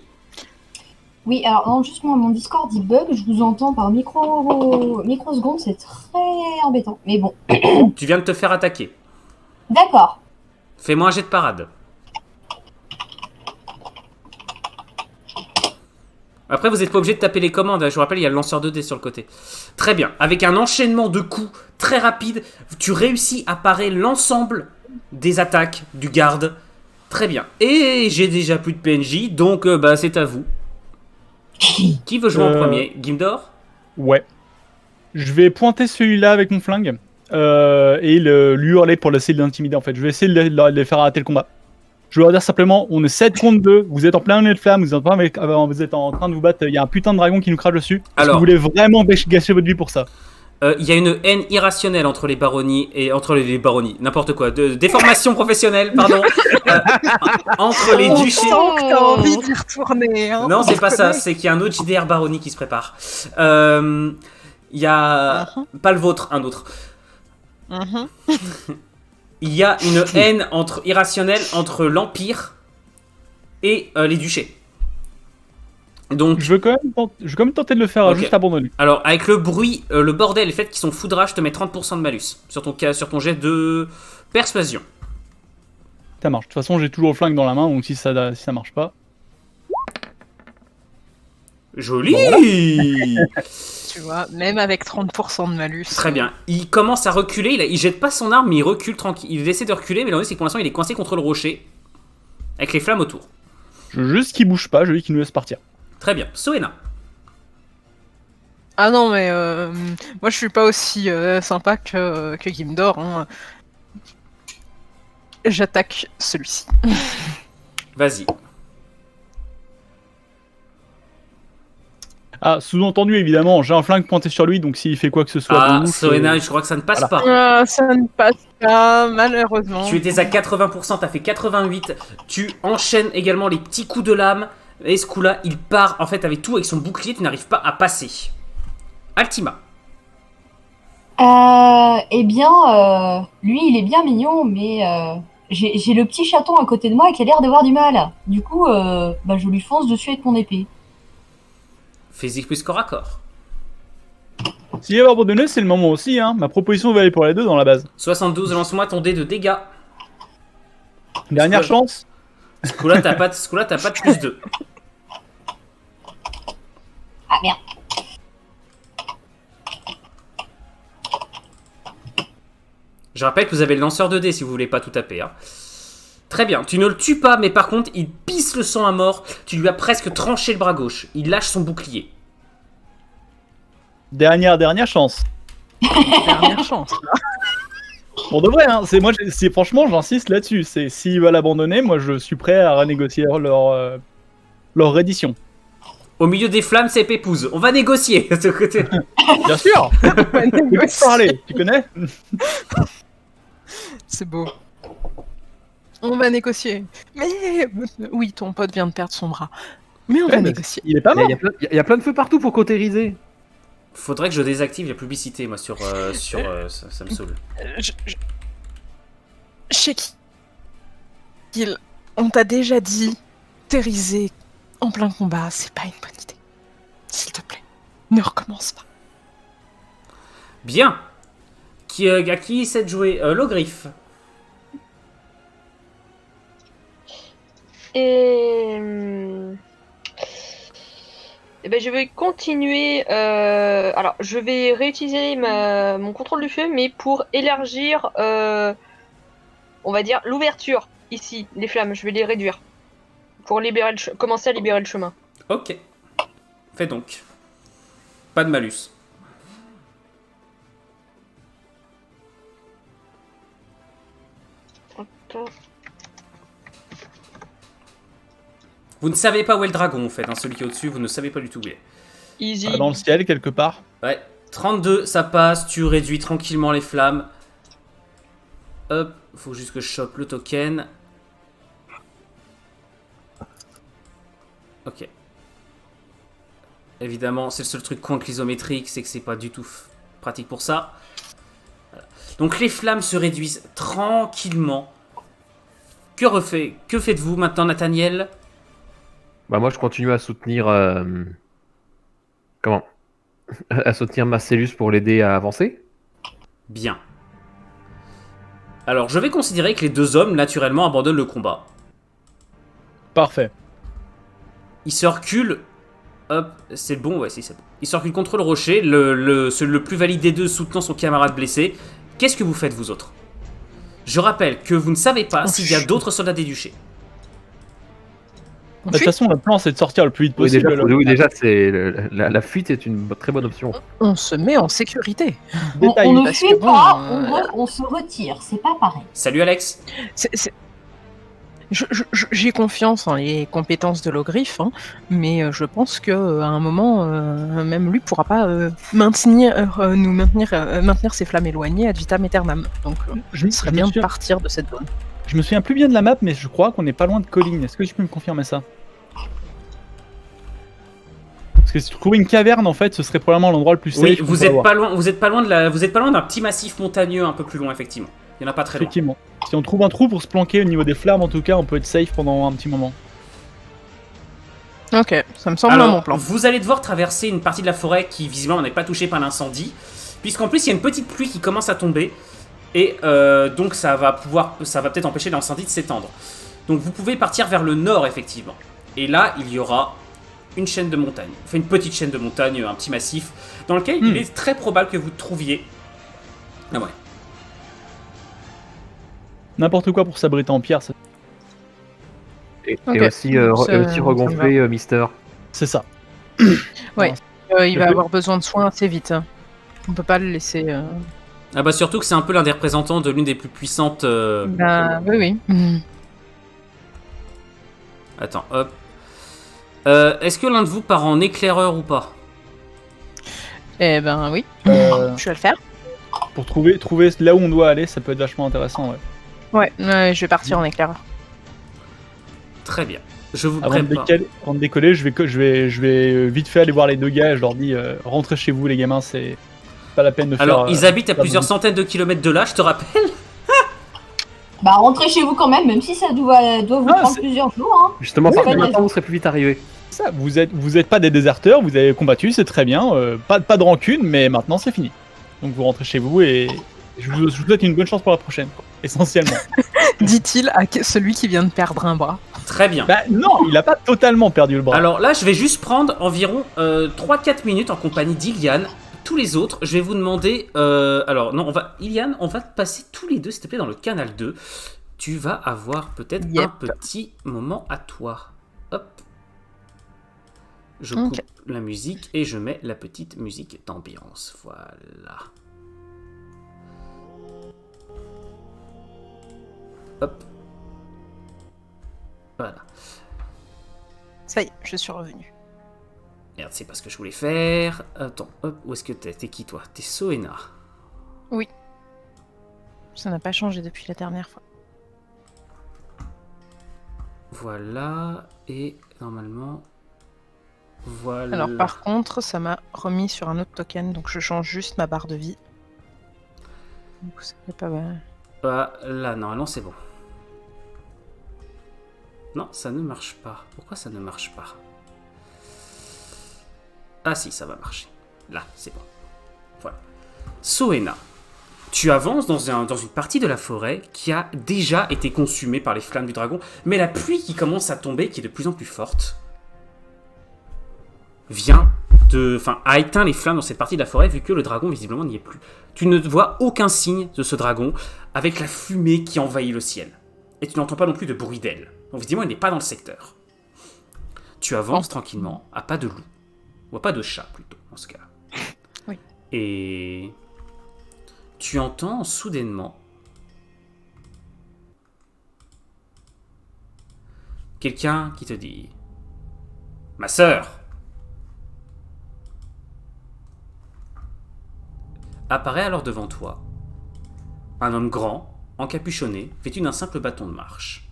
Speaker 3: Oui, alors non, justement, mon Discord il bug, je vous entends par microseconde, c'est très embêtant. Mais bon,
Speaker 1: Tu viens de te faire attaquer.
Speaker 3: d'accord.
Speaker 1: Fais-moi un jet de parade. Après, vous n'êtes pas obligé de taper les commandes. Je vous rappelle, il y a le lanceur de dés sur le côté. Très bien. Avec un enchaînement de coups très rapide, tu réussis à parer l'ensemble des attaques du garde. Très bien. Et j'ai déjà plus de PNJ, donc bah, c'est à vous. Qui veut jouer en premier? Gimdor?
Speaker 5: Ouais. Je vais pointer celui-là avec mon flingue et lui hurler pour essayer de l'intimider en fait. Je vais essayer de les faire arrêter le combat. Je vais leur dire simplement, on est 7 contre 2, vous êtes en plein nez de flamme, vous êtes en train de vous battre, il y a un putain de dragon qui nous crache dessus. Est-ce que
Speaker 1: Alors.
Speaker 5: vous voulez vraiment gâcher votre vie pour ça?
Speaker 1: Il y a une haine irrationnelle entre les baronnies et entre les baronnies, n'importe quoi, déformation professionnelle, pardon, entre les duchés.
Speaker 4: sent que t'as envie d'y retourner. Hein,
Speaker 1: Non, c'est
Speaker 4: on
Speaker 1: pas ça,
Speaker 4: connaît.
Speaker 1: c'est qu'il y a un autre JDR baronnie qui se prépare. Il y a. Pas le vôtre, un autre.
Speaker 4: Mhm.
Speaker 1: Il y a une haine irrationnelle entre l'Empire et les duchés. Donc,
Speaker 5: Je veux quand même tenter de le faire
Speaker 1: Ok.
Speaker 5: juste abandonner.
Speaker 1: alors, avec le bruit, le bordel et le fait qu'ils sont foudrage, je te mets 30% de malus sur ton jet de persuasion.
Speaker 5: ça marche. De toute façon, j'ai toujours le flingue dans la main, donc si ça marche pas...
Speaker 1: Joli.
Speaker 4: Tu vois, même avec 30% de malus.
Speaker 1: Très bien. Il commence à reculer, il jette pas son arme, mais il recule tranquille. Il essaie de reculer, mais le truc c'est que pour l'instant il est coincé contre le rocher, avec les flammes autour.
Speaker 5: Je veux juste qu'il bouge pas, je veux qu'il nous laisse partir.
Speaker 1: Très bien. Soena.
Speaker 4: Ah non, mais moi je suis pas aussi sympa que Gimdor. Hein. J'attaque celui-ci.
Speaker 1: Vas-y.
Speaker 5: Ah, sous-entendu, évidemment, j'ai un flingue pointé sur lui, donc s'il fait quoi que ce soit...
Speaker 1: Ah,
Speaker 5: de ouf,
Speaker 1: Soena, je crois que ça ne passe
Speaker 5: voilà.
Speaker 1: pas.
Speaker 4: Ça ne passe pas, malheureusement.
Speaker 1: Tu étais à 80%, t'as fait 88. Tu enchaînes également les petits coups de lame. Et ce coup-là, il part en fait avec tout, avec son bouclier, tu n'arrives pas à passer. Altima.
Speaker 3: Eh bien, lui, il est bien mignon, mais j'ai le petit chaton à côté de moi qui a l'air d'avoir du mal. Du coup, je lui fonce dessus avec mon épée.
Speaker 1: Physique plus corps à corps.
Speaker 5: S'il y avait abandonné, c'est le moment aussi, hein. Ma proposition va aller pour les deux dans la base.
Speaker 1: 72, lance-moi ton dé de dégâts.
Speaker 5: Dernière chance.
Speaker 1: Ce coup-là, t'as pas de plus 2.
Speaker 3: Ah merde.
Speaker 1: Je rappelle que vous avez le lanceur de dés si vous voulez pas tout taper. Hein. Très bien, tu ne le tues pas, mais par contre, il pisse le sang à mort. Tu lui as presque tranché le bras gauche. Il lâche son bouclier.
Speaker 5: Dernière chance.
Speaker 4: Dernière chance.
Speaker 5: Pour de vrai, hein, franchement, j'insiste là-dessus. S'ils veulent abandonner, moi je suis prêt à renégocier leur reddition.
Speaker 1: Au milieu des flammes, c'est Pépouze. On va négocier.
Speaker 5: Bien sûr. Tu peux parler, tu connais?
Speaker 4: C'est beau. On va négocier. Mais oui, ton pote vient de perdre son bras. Mais on va négocier.
Speaker 5: Il est pas mort.
Speaker 2: Il y a plein de feux partout pour cautériser.
Speaker 1: Faudrait que je désactive la publicité, moi, sur ça me saoule.
Speaker 4: Chez qui on t'a déjà dit, terroriser en plein combat, c'est pas une bonne idée. S'il te plaît, ne recommence pas.
Speaker 1: Bien. À qui essaie de jouer Logriffe.
Speaker 6: Et ben, je vais continuer. Alors, je vais réutiliser mon contrôle du feu, mais pour élargir, on va dire, l'ouverture. Ici, les flammes, je vais les réduire. Pour commencer à libérer le chemin.
Speaker 1: Ok. Fais donc. Pas de malus.
Speaker 6: Hop.
Speaker 1: Vous ne savez pas où est le dragon, en fait. Hein, celui qui est au-dessus, vous ne savez pas du tout où il est.
Speaker 6: Easy.
Speaker 5: Dans le ciel, quelque part.
Speaker 1: Ouais. 32, ça passe. Tu réduis tranquillement les flammes. Hop. Faut juste que je chope le token. Ok. Évidemment, c'est le seul truc contre l'isométrique, c'est que c'est pas du tout pratique pour ça. Voilà. Donc les flammes se réduisent tranquillement. Que faites-vous maintenant, Nathaniel?
Speaker 2: Bah moi je continue à soutenir... à soutenir Marcellus pour l'aider à avancer.
Speaker 1: Bien. Alors je vais considérer que les deux hommes, naturellement, abandonnent le combat.
Speaker 5: Parfait.
Speaker 1: Ils se reculent. Hop, c'est bon, ouais, si c'est bon. Ils se reculent contre le rocher, le plus valide des deux soutenant son camarade blessé. Qu'est-ce que vous faites, vous autres? Je rappelle que vous ne savez pas s'il y a d'autres soldats des duchés.
Speaker 5: De toute façon, le plan c'est de sortir le plus vite
Speaker 2: Oui,
Speaker 5: possible.
Speaker 2: déjà la fuite est une très bonne option.
Speaker 4: On se met en sécurité.
Speaker 5: Détail.
Speaker 3: On ne
Speaker 4: parce
Speaker 3: fuit
Speaker 4: que bon,
Speaker 3: pas, on se retire. C'est pas pareil.
Speaker 1: Salut Alex.
Speaker 4: J'ai confiance en les compétences de Logriffe, hein, mais je pense qu'à un moment, même lui pourra pas maintenir ses flammes éloignées ad vitam aeternam. Donc,
Speaker 5: Je me
Speaker 4: ce serait bien de partir de cette zone.
Speaker 5: Je me souviens plus bien de la map, mais je crois qu'on n'est pas loin de Colline. Est-ce que tu peux me confirmer ça? Parce que si tu trouves une caverne, en fait, ce serait probablement l'endroit le plus safe.
Speaker 1: Oui,
Speaker 5: qu'on
Speaker 1: vous
Speaker 5: peut
Speaker 1: êtes
Speaker 5: avoir.
Speaker 1: pas loin. Vous êtes pas loin d'un petit massif montagneux un peu plus loin, effectivement. Il y en a pas très loin.
Speaker 5: Effectivement. Si on trouve un trou pour se planquer au niveau des flammes, en tout cas, on peut être safe pendant un petit moment.
Speaker 4: Ok, ça me semble
Speaker 1: Alors,
Speaker 4: un bon plan.
Speaker 1: vous allez devoir traverser une partie de la forêt qui visiblement n'est pas touchée par l'incendie, puisqu'en plus il y a une petite pluie qui commence à tomber. Et donc ça va peut-être empêcher l'incendie de s'étendre. Donc vous pouvez partir vers le nord, effectivement. Et là, il y aura une chaîne de montagnes. Enfin, une petite chaîne de montagnes, un petit massif, dans lequel il est très probable que vous trouviez... Ah ouais.
Speaker 5: N'importe quoi pour s'abriter en pierre,
Speaker 2: Et
Speaker 4: Ok.
Speaker 2: aussi, aussi regonfler Mister.
Speaker 5: c'est ça.
Speaker 4: Il va avoir besoin de soins assez vite. Hein. On peut pas le laisser.
Speaker 1: Ah bah surtout que c'est un peu l'un des représentants de l'une des plus puissantes...
Speaker 4: Bah, oui.
Speaker 1: Attends, hop. Est-ce que l'un de vous part en éclaireur ou pas?
Speaker 4: Eh ben oui.
Speaker 5: Euh,
Speaker 4: Je vais le faire.
Speaker 5: pour trouver là où on doit aller, ça peut être vachement intéressant. Ouais.
Speaker 4: Ouais, je vais partir en éclaireur.
Speaker 1: Très bien. Je vous
Speaker 5: Avant de décoller, je vais vite fait aller voir les deux gars et je leur dis rentrez chez vous les gamins, c'est pas la peine de faire...
Speaker 1: Alors, ils habitent à
Speaker 5: la
Speaker 1: plusieurs
Speaker 5: boue.
Speaker 1: centaines de kilomètres de là, je te rappelle.
Speaker 3: Bah, rentrez chez vous quand même si ça doit vous
Speaker 5: Ah,
Speaker 3: prendre
Speaker 5: c'est-
Speaker 3: plusieurs jours. Hein.
Speaker 2: Justement,
Speaker 5: Oui,
Speaker 2: par
Speaker 3: mais-
Speaker 2: maintenant, vous serez plus vite arrivé.
Speaker 5: Ça, vous êtes pas des déserteurs, vous avez combattu, c'est très bien, pas de rancune, mais maintenant c'est fini. Donc vous rentrez chez vous et je vous souhaite une bonne chance pour la prochaine, quoi, essentiellement.
Speaker 4: Dit-il à celui qui vient de perdre un bras.
Speaker 1: Très bien.
Speaker 5: Bah non, il a pas totalement perdu le bras.
Speaker 1: Alors là, je vais juste prendre environ 3-4 minutes en compagnie d'Iliane. Tous les autres, je vais vous demander... alors non, Iliane, on va te passer tous les deux, s'il te plaît, dans le canal 2. Tu vas avoir peut-être
Speaker 4: Yep.
Speaker 1: un petit moment à toi. Hop. Je
Speaker 4: Ok.
Speaker 1: coupe la musique et je mets la petite musique d'ambiance. Voilà. Hop. Voilà.
Speaker 4: Ça y est, je suis revenu.
Speaker 1: Merde, c'est pas ce que je voulais faire. Attends, hop, où est-ce que t'es? T'es qui toi? T'es Soena.
Speaker 4: Ça n'a pas changé depuis la dernière fois.
Speaker 1: Voilà, et normalement... Voilà.
Speaker 4: Alors par contre, ça m'a remis sur un autre token, donc je change juste ma barre de vie. Donc c'est pas mal.
Speaker 1: Là, normalement c'est bon. Non, ça ne marche pas. Pourquoi ça ne marche pas? Ah si, ça va marcher. Là, c'est bon. Voilà. Soena, tu avances dans une partie de la forêt qui a déjà été consumée par les flammes du dragon, mais la pluie qui commence à tomber, qui est de plus en plus forte, a éteint les flammes dans cette partie de la forêt, vu que le dragon visiblement n'y est plus. Tu ne vois aucun signe de ce dragon, avec la fumée qui envahit le ciel. Et tu n'entends pas non plus de bruit d'aile. Donc visiblement il n'est pas dans le secteur. Tu avances tranquillement, à pas de loup. Ou à pas de chat plutôt, dans ce cas.
Speaker 4: Oui.
Speaker 1: Et... tu entends soudainement... quelqu'un qui te dit... Ma sœur! Apparaît alors devant toi un homme grand, encapuchonné, vêtu d'un simple bâton de marche.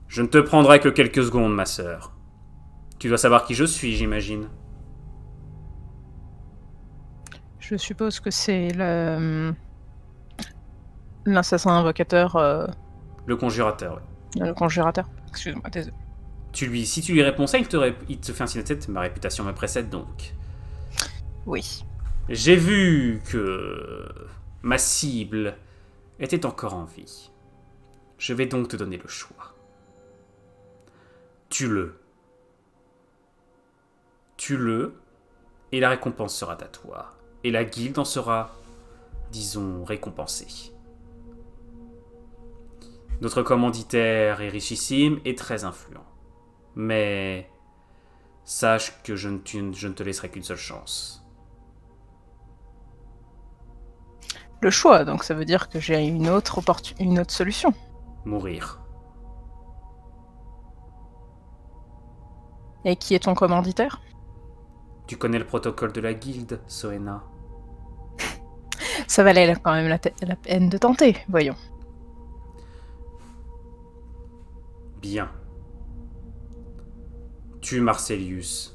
Speaker 1: Je ne te prendrai que quelques secondes, ma sœur. Tu dois savoir qui je suis, j'imagine.
Speaker 4: Je suppose que c'est l'assassin invocateur,
Speaker 1: Le conjurateur, oui.
Speaker 4: le conjurateur. Excuse-moi, désolé.
Speaker 1: Si tu lui réponds ça, il te fait un signe de tête. Ma réputation me précède donc.
Speaker 4: Oui.
Speaker 1: J'ai vu que ma cible était encore en vie. Je vais donc te donner le choix. Tue-le. Tue-le, et la récompense sera à toi. Et la guilde en sera, disons, récompensée. Notre commanditaire est richissime et très influent. Mais sache que je ne te laisserai qu'une seule chance.
Speaker 4: Le choix, donc ça veut dire que j'ai une autre solution.
Speaker 1: Mourir.
Speaker 4: Et qui est ton commanditaire?
Speaker 1: Tu connais le protocole de la guilde, Soena.
Speaker 4: Ça valait quand même la peine de tenter, voyons.
Speaker 1: Bien. Tue Marcelius.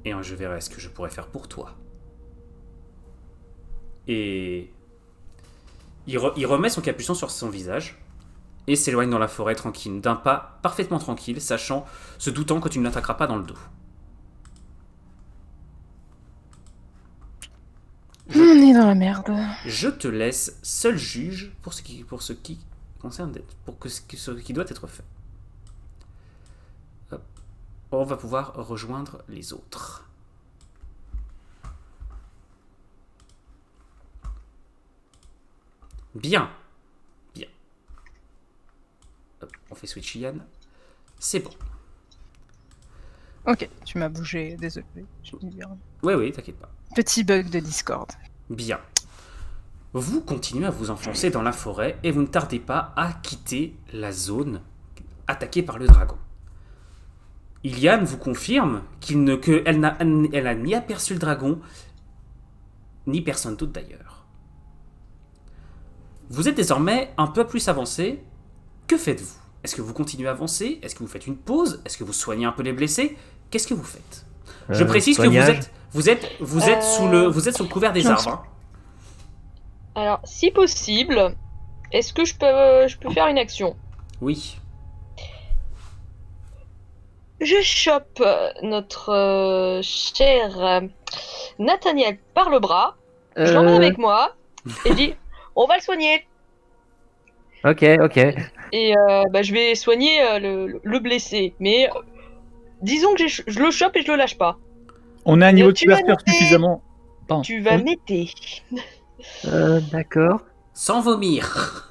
Speaker 1: Et je verrai ce que je pourrai faire pour toi. Et... il remet son capuchon sur son visage et s'éloigne dans la forêt tranquille, d'un pas parfaitement tranquille, se doutant que tu ne l'attaqueras pas dans le dos.
Speaker 4: est dans la merde.
Speaker 1: Je te laisse seul juge pour ce qui concerne ce qui doit être fait. Hop. On va pouvoir rejoindre les autres. Bien. Hop, on fait switch Yann. C'est bon.
Speaker 4: Ok, tu m'as bougé, désolé.
Speaker 1: Oui, t'inquiète pas.
Speaker 4: Petit bug de Discord.
Speaker 1: Bien. Vous continuez à vous enfoncer dans la forêt et vous ne tardez pas à quitter la zone attaquée par le dragon. Iliane vous confirme qu'elle n'a ni aperçu le dragon, ni personne d'autre d'ailleurs. Vous êtes désormais un peu plus avancé. Que faites-vous? Est-ce que vous continuez à avancer? Est-ce que vous faites une pause? Est-ce que vous soignez un peu les blessés? Qu'est-ce que vous faites? Je précise
Speaker 2: soignage.
Speaker 1: que vous êtes sous le couvert des arbres. Hein.
Speaker 6: Alors, si possible, est-ce que je peux faire une action?
Speaker 1: Oui.
Speaker 6: Je chope notre cher Nathaniel par le bras, je l'emmène avec moi et je dis on va le soigner.
Speaker 2: Ok.
Speaker 6: Et je vais soigner le blessé, mais disons que je le chope et je le lâche pas.
Speaker 5: On a un niveau de
Speaker 6: Tu vas
Speaker 5: couverture
Speaker 6: noter.
Speaker 5: suffisamment. Pardon.
Speaker 6: Tu vas m'aider.
Speaker 2: D'accord.
Speaker 1: Sans vomir.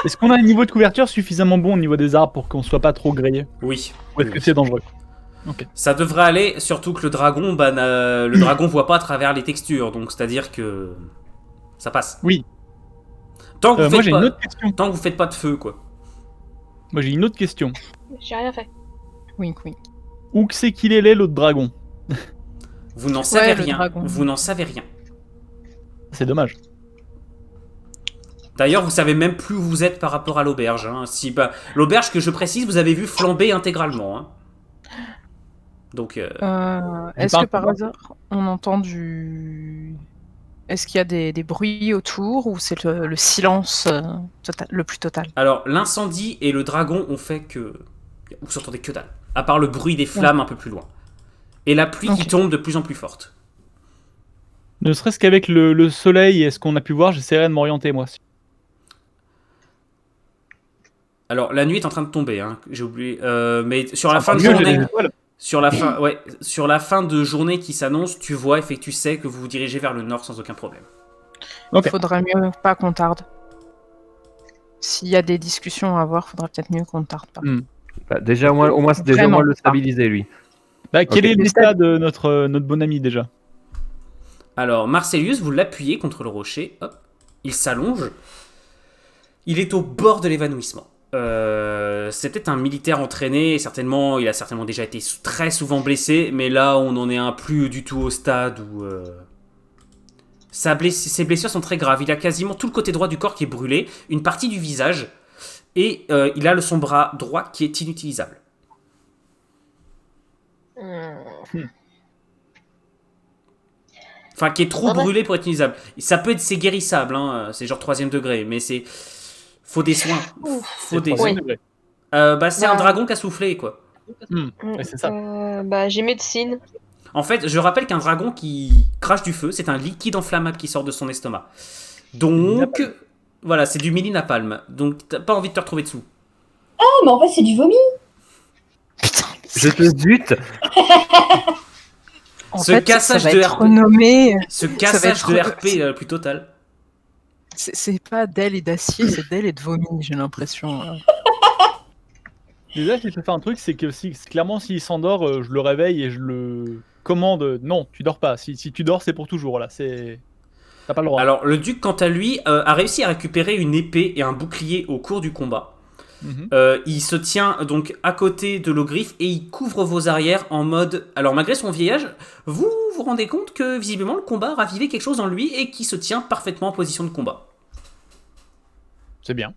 Speaker 5: Est-ce qu'on a un niveau de couverture suffisamment bon au niveau des arbres pour qu'on soit pas trop grillé?
Speaker 1: Oui.
Speaker 5: Ou est-ce que c'est dangereux?
Speaker 1: Ça devrait aller, surtout que le dragon, le dragon voit pas à travers les textures, donc c'est-à-dire que ça passe.
Speaker 5: Oui.
Speaker 1: Tant que vous
Speaker 5: Moi
Speaker 1: faites
Speaker 5: j'ai
Speaker 1: pas,
Speaker 5: une autre question.
Speaker 1: tant que vous faites pas de feu, quoi.
Speaker 5: Moi j'ai une autre question.
Speaker 6: J'ai rien fait.
Speaker 4: Wink wink.
Speaker 5: Où que c'est qu'il est l'autre dragon?
Speaker 1: Vous n'en savez
Speaker 4: le
Speaker 1: rien.
Speaker 4: dragon.
Speaker 1: Vous n'en savez rien.
Speaker 5: C'est dommage.
Speaker 1: D'ailleurs, vous savez même plus où vous êtes par rapport à l'auberge. Hein. L'auberge que je précise, vous avez vu flamber intégralement. Hein. Donc.
Speaker 4: Est-ce que par hasard on entend du... Est-ce qu'il y a des bruits autour ou c'est le silence total, le plus total?
Speaker 1: Alors, l'incendie et le dragon ont fait que vous s'entendez que dalle. À part le bruit des flammes un peu plus loin. Et la pluie qui tombe de plus en plus forte.
Speaker 5: Ne serait-ce qu'avec le soleil et ce qu'on a pu voir, j'essaierai de m'orienter moi.
Speaker 1: Alors, la nuit est en train de tomber, hein. J'ai oublié. Mais sur la fin de journée, sur la fin de journée qui s'annonce, tu vois et tu sais que vous vous dirigez vers le nord sans aucun problème.
Speaker 5: Ok.
Speaker 4: Faudrait mieux pas qu'on tarde. S'il y a des discussions à avoir, faudrait peut-être mieux qu'on ne tarde pas.
Speaker 2: Bah, déjà, au moins le stabiliser, lui.
Speaker 5: Bah, quel
Speaker 2: Ok.
Speaker 5: est l'état de notre bon ami déjà?
Speaker 1: Alors, Marcelius, vous l'appuyez contre le rocher. Hop, il s'allonge. Il est au bord de l'évanouissement. C'est peut-être un militaire entraîné. Il a certainement déjà été très souvent blessé. Mais là, on n'en est plus du tout au stade où... Ses blessures sont très graves. Il a quasiment tout le côté droit du corps qui est brûlé. Une partie du visage. Et il a son bras droit qui est inutilisable. Enfin, qui est trop brûlé pour être utilisable. C'est guérissable, hein, c'est genre 3ème degré, mais c'est... Faut des soins. Faut des soins. C'est un dragon qui a soufflé, quoi.
Speaker 5: Ouais, c'est ça.
Speaker 6: J'ai médecine.
Speaker 1: En fait, je rappelle qu'un dragon qui crache du feu, c'est un liquide inflammable qui sort de son estomac. Donc, voilà, c'est du mini-napalm. Donc, t'as pas envie de te retrouver dessous.
Speaker 3: Ah, mais en fait, c'est du vomi.
Speaker 4: Putain,
Speaker 2: Je te bute.
Speaker 1: Ce cassage de RP. Ce cassage de RP le plus total.
Speaker 4: C'est pas d'ailes et d'acier, c'est d'ailes et de vomi, j'ai l'impression.
Speaker 5: Déjà, si je peux faire un truc, c'est que clairement, s'il s'endort, je le réveille et je le commande. Non, tu dors pas. Si tu dors, c'est pour toujours. Là, t'as pas le droit.
Speaker 1: Alors, le duc, quant à lui, a réussi à récupérer une épée et un bouclier au cours du combat. Il se tient donc à côté de l'ogriffe et il couvre vos arrières en mode... Alors malgré son vieil âge, vous vous rendez compte que visiblement le combat a ravivé quelque chose en lui et qui se tient parfaitement en position de combat.
Speaker 5: C'est bien.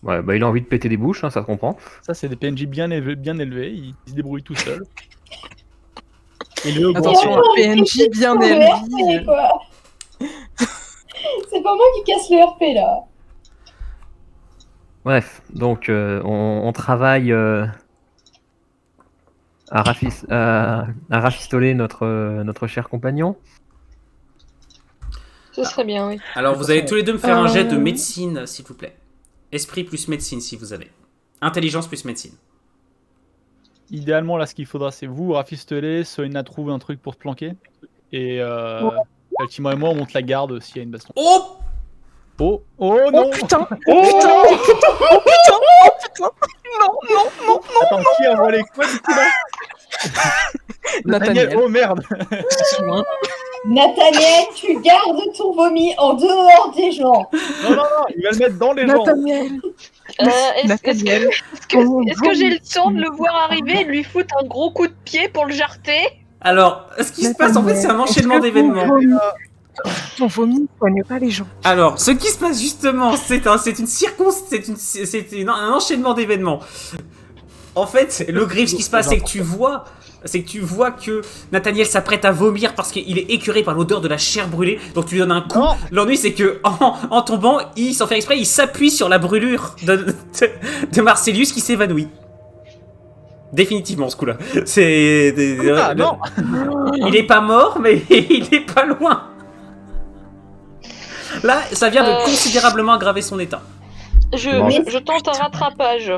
Speaker 2: Ouais, bah il a envie de péter des bouches, hein, ça se comprend.
Speaker 5: Ça, c'est des PNJ bien élevés, ils se débrouillent tout seuls. Et
Speaker 4: Attention, un PNJ bien
Speaker 3: C'est
Speaker 4: élevé.
Speaker 3: le RP, quoi. C'est pas moi qui casse le RP, là.
Speaker 2: Bref, donc on travaille rafistoler notre cher compagnon.
Speaker 6: Ce serait bien, oui.
Speaker 1: Alors, vous allez tous les deux me faire un jet de médecine, s'il vous plaît. Esprit plus médecine, si vous avez. Intelligence plus médecine.
Speaker 5: Idéalement, là, ce qu'il faudra, c'est vous rafistoler, Soina trouve un truc pour se planquer. Et Altima et moi, on monte la garde s'il y a une baston.
Speaker 1: Oh
Speaker 5: Oh
Speaker 4: Oh
Speaker 5: non
Speaker 4: putain
Speaker 5: Oh
Speaker 4: putain Non
Speaker 5: Attends, qui a volé quoi du coup là
Speaker 4: Nathaniel.
Speaker 5: Oh merde
Speaker 4: Soin.
Speaker 3: Nathaniel, tu gardes ton vomi en dehors des gens.
Speaker 5: Non, il va le mettre dans les gens.
Speaker 4: Nathaniel. Nathaniel.
Speaker 6: Est-ce que j'ai le temps de le voir arriver et de lui foutre un gros coup de pied pour le jarter?
Speaker 1: Alors, ce qui se passe, en fait, c'est un enchaînement d'événements.
Speaker 4: Ton vomi ne soigne pas les gens.
Speaker 1: Alors, ce qui se passe justement, c'est un enchaînement d'événements. En fait, le griffe, ce qui se passe, c'est que tu vois que Nathaniel s'apprête à vomir parce qu'il est écœuré par l'odeur de la chair brûlée. Donc tu lui donnes un coup.
Speaker 5: Non.
Speaker 1: L'ennui, c'est que en tombant, sans faire exprès, il s'appuie sur la brûlure de Marcelius qui s'évanouit. Définitivement, ce coup-là.
Speaker 5: Non.
Speaker 1: Il est pas mort, mais il est pas loin. Là, ça vient de considérablement aggraver son état.
Speaker 6: Je tente un rattrapage.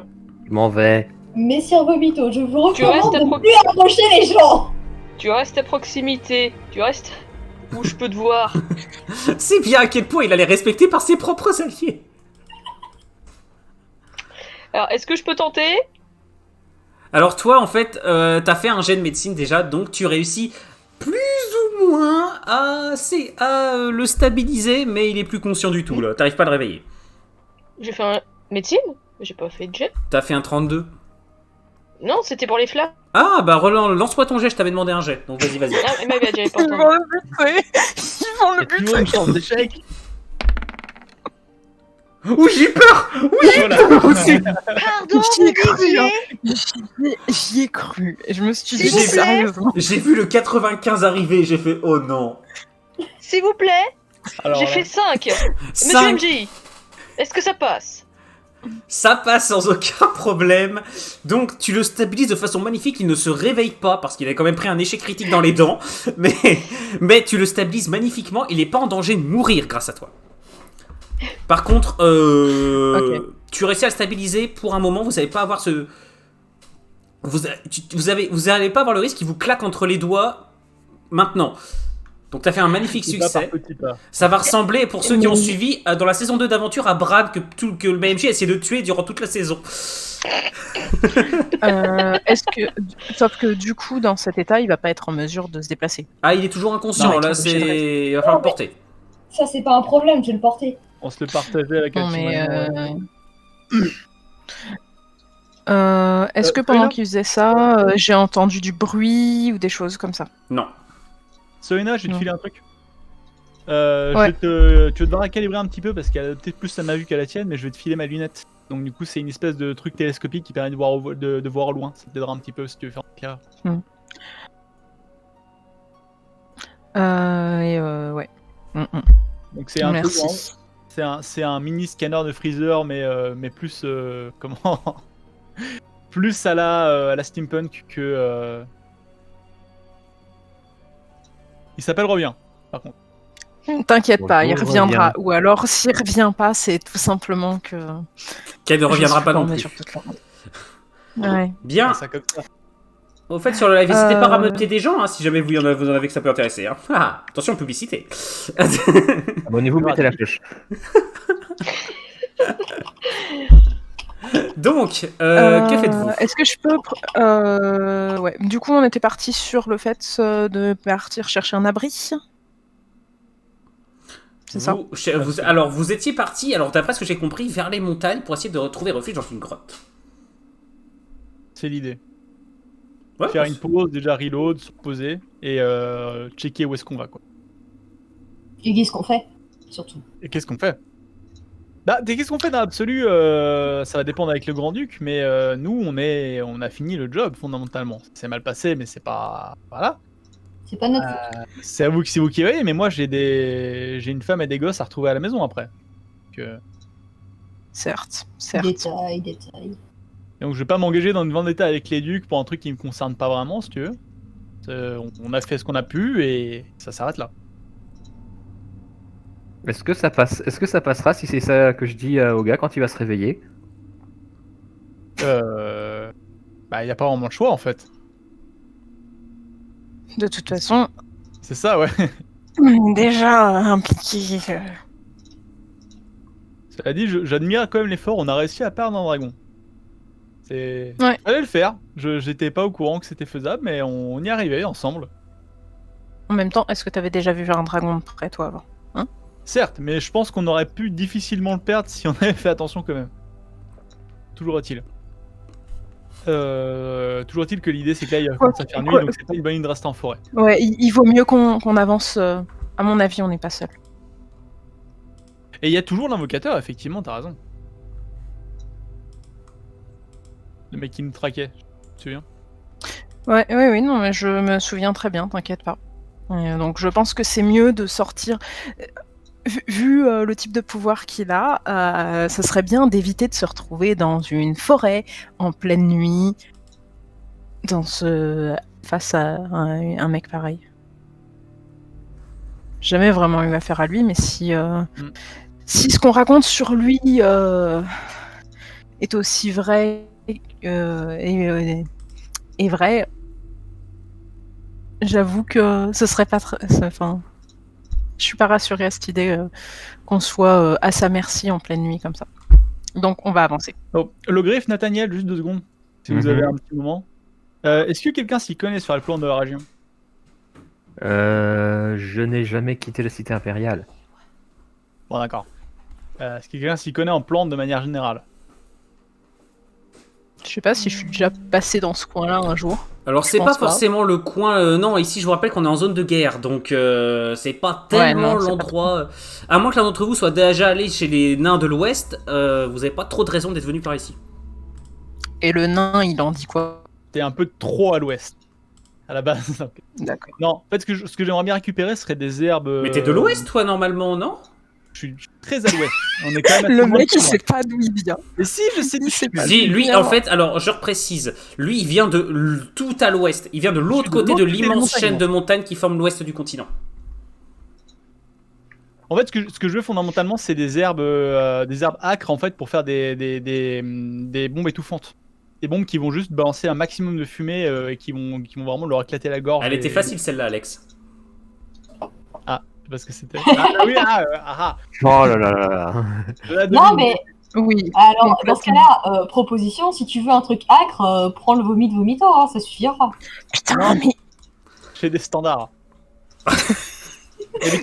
Speaker 2: Je m'en vais.
Speaker 3: Messire Vomito, je vous
Speaker 6: Tu restes
Speaker 3: recommande de ne plus approcher les gens.
Speaker 6: Tu restes à proximité. Tu restes où je peux te voir.
Speaker 1: C'est bien à quel point il allait respecter par ses propres alliés.
Speaker 6: Alors, est-ce que je peux tenter?
Speaker 1: Alors toi, en fait, t'as fait un jet de médecine déjà, donc tu réussis plus ou moins à le stabiliser, mais il est plus conscient du tout, là. T'arrives pas à le réveiller.
Speaker 6: J'ai fait un médecine? J'ai pas fait de jet.
Speaker 1: T'as fait un 32.
Speaker 6: Non, c'était pour les flammes.
Speaker 1: Ah, bah lance-moi ton jet, je t'avais demandé un jet, donc vas-y.
Speaker 6: Ah, il m'avait déjà pas
Speaker 4: Ils
Speaker 6: entendu.
Speaker 4: vont le buter. Ils vont le
Speaker 5: Il y a toujours une
Speaker 4: buter.
Speaker 5: chance d'échec.
Speaker 1: Oui, j'ai peur.
Speaker 5: Voilà.
Speaker 6: Pardon,
Speaker 4: J'y ai cru,
Speaker 6: Didier.
Speaker 4: hein. J'y ai cru. Et je me suis dit,
Speaker 6: S'il vous plaît.
Speaker 4: sérieusement.
Speaker 1: J'ai vu le 95 arriver, j'ai fait oh non.
Speaker 6: S'il vous plaît,
Speaker 5: Alors,
Speaker 6: j'ai fait 5. Monsieur
Speaker 1: 5,
Speaker 6: MJ, est-ce que ça passe?
Speaker 1: ça passe sans aucun problème. Donc tu le stabilises de façon magnifique, il ne se réveille pas parce qu'il a quand même pris un échec critique dans les dents. Mais tu le stabilises magnifiquement, il n'est pas en danger de mourir grâce à toi. Par contre, tu réussis à le stabiliser pour un moment, vous n'allez pas avoir ce... Vous allez pas avoir le risque qu'il vous claque entre les doigts maintenant. Donc t'as fait un magnifique succès. Ça va ressembler, pour ceux qui ont suivi, dans la saison 2 d'aventure à Brad que le BMJ a essayé de tuer durant toute la saison.
Speaker 4: Sauf que du coup, dans cet état, il va pas être en mesure de se déplacer.
Speaker 1: Ah, il est toujours inconscient,
Speaker 4: Non,
Speaker 1: là, il va falloir le porter.
Speaker 3: Ça, c'est pas un problème, je vais le porter.
Speaker 5: On se le partageait avec
Speaker 4: Non,
Speaker 5: Altima.
Speaker 4: mais est-ce que pendant
Speaker 5: là
Speaker 4: qu'il faisait ça, j'ai entendu du bruit ou des choses comme ça?
Speaker 1: Non.
Speaker 5: Soena, je vais te
Speaker 4: Non.
Speaker 5: filer un truc.
Speaker 4: Ouais.
Speaker 5: Tu vas devoir calibrer un petit peu parce qu'elle a peut-être plus à ma vue qu'à la tienne, mais je vais te filer ma lunette. Donc du coup, c'est une espèce de truc télescopique qui permet de voir de voir au loin. Ça t'aidera un petit peu si tu veux faire pire.
Speaker 4: Ouais.
Speaker 5: Donc c'est un peu
Speaker 4: Merci.
Speaker 5: grand. C'est un mini scanner de freezer, mais plus comment plus à la steampunk que. Il s'appelle Revient, par contre.
Speaker 4: T'inquiète pas, il
Speaker 2: Bonjour,
Speaker 4: reviendra.
Speaker 2: revient.
Speaker 4: Ou alors, s'il revient pas, c'est tout simplement que.
Speaker 1: Qu'elle ne reviendra
Speaker 4: je suis
Speaker 1: pas non
Speaker 4: formée
Speaker 1: plus.
Speaker 4: sur toute la bande. Ouais.
Speaker 1: Bien.
Speaker 5: Ça comme ça.
Speaker 1: Au fait, sur le live, n'hésitez pas à rameuter des gens, hein, si jamais vous en avez que ça peut intéresser. Hein. Ah, attention, publicité.
Speaker 2: Abonnez-vous, mettez la cloche.
Speaker 1: Donc, que faites-vous?
Speaker 4: Est-ce que je peux. Ouais. Du coup, on était parti sur le fait de partir chercher un abri. C'est ça.
Speaker 1: Alors, vous étiez parti, alors d'après ce que j'ai compris, vers les montagnes pour essayer de retrouver refuge dans une grotte.
Speaker 5: C'est l'idée.
Speaker 1: Ouais,
Speaker 5: Faire une pause, déjà reload, se reposer et checker où est-ce qu'on va, quoi.
Speaker 3: Et qu'est-ce qu'on fait, surtout?
Speaker 5: Et qu'est-ce qu'on fait? Bah, qu'est-ce qu'on fait dans l'absolu, ça va dépendre avec le Grand-Duc, mais nous, on a fini le job, fondamentalement. C'est mal passé, mais c'est pas... Voilà.
Speaker 3: C'est pas notre faute.
Speaker 5: C'est vous qui voyez, mais moi, j'ai une femme et des gosses à retrouver à la maison, après. Donc,
Speaker 4: Certes.
Speaker 3: Détail.
Speaker 5: Et donc je vais pas m'engager dans une vendetta avec les ducs pour un truc qui me concerne pas vraiment, si tu veux. On a fait ce qu'on a pu et ça s'arrête là.
Speaker 2: Est-ce que ça passera si c'est ça que je dis au gars quand il va se réveiller?
Speaker 5: Bah, y a pas vraiment le choix en fait.
Speaker 4: De toute façon,
Speaker 5: C'est ça, ouais.
Speaker 4: on est déjà impliqué.
Speaker 5: Cela dit, j'admire quand même l'effort. On a réussi à perdre un dragon. C'est.
Speaker 4: Ouais.
Speaker 5: Fallait le faire. J'étais pas au courant que c'était faisable, mais on y arrivait ensemble.
Speaker 4: En même temps, est-ce que t'avais déjà vu un dragon de près, toi, avant?
Speaker 5: Certes, mais je pense qu'on aurait pu difficilement le perdre si on avait fait attention quand même. Toujours est-il. Toujours est-il que l'idée c'est que là il commence à faire nuit, donc c'est pas une bonne idée de rester en forêt.
Speaker 4: Ouais, il vaut mieux qu'on avance. À mon avis, on n'est pas seul.
Speaker 5: Et il y a toujours l'invocateur, effectivement, t'as raison. Le mec qui nous traquait, tu te souviens?
Speaker 4: Ouais, non, mais je me souviens très bien, t'inquiète pas. Et donc je pense que c'est mieux de sortir. Vu le type de pouvoir qu'il a, ça serait bien d'éviter de se retrouver dans une forêt en pleine nuit, face à un mec pareil. Jamais vraiment eu affaire à lui, mais si ce qu'on raconte sur lui est aussi vrai et vrai, j'avoue que ce serait pas très. Enfin, je suis pas rassurée à cette idée qu'on soit à sa merci en pleine nuit comme ça. Donc on va avancer.
Speaker 5: Oh, le griffe, Nathaniel, juste 2 secondes, si vous avez un petit moment. Est-ce que quelqu'un s'y connaît sur le plan de la région?
Speaker 2: Je n'ai jamais quitté la cité impériale.
Speaker 5: Bon, d'accord. Est-ce que quelqu'un s'y connaît en plante de manière générale?
Speaker 4: Je sais pas si je suis déjà passée dans ce coin-là un jour.
Speaker 1: Alors c'est pas forcément le coin, non, ici je vous rappelle qu'on est en zone de guerre, donc c'est pas tellement l'endroit... À moins que l'un d'entre vous soit déjà allé chez les nains de l'Ouest, vous avez pas trop de raison d'être venu par ici.
Speaker 4: Et le nain, il en dit quoi?
Speaker 5: T'es un peu trop à l'ouest, à la base.
Speaker 4: D'accord.
Speaker 5: Non, en fait ce que j'aimerais bien récupérer serait des herbes...
Speaker 1: Mais t'es de l'Ouest toi normalement, non?
Speaker 5: Je suis très à l'ouest. On est quand même
Speaker 4: Le mec, il sait pas d'où il vient.
Speaker 5: Mais si, je sais d'où je suis.
Speaker 1: Si, lui, en fait, alors je reprécise, lui, il vient de tout à l'ouest. Il vient de l'autre côté de l'immense chaîne de montagnes qui forme l'ouest du continent.
Speaker 5: En fait, ce que je veux fondamentalement, c'est des herbes âcres en fait pour faire des bombes étouffantes. Des bombes qui vont juste balancer un maximum de fumée et qui vont vraiment leur éclater la gorge.
Speaker 1: Elle était facile celle-là, Alex.
Speaker 5: Parce que c'était.
Speaker 2: Oh là là là là.
Speaker 3: Non, mais
Speaker 4: Oui.
Speaker 3: alors, dans ce cas-là, proposition, si tu veux un truc acre, prends le vomi de Vomito, hein, ça suffira.
Speaker 4: Putain, mais
Speaker 5: J'ai des standards.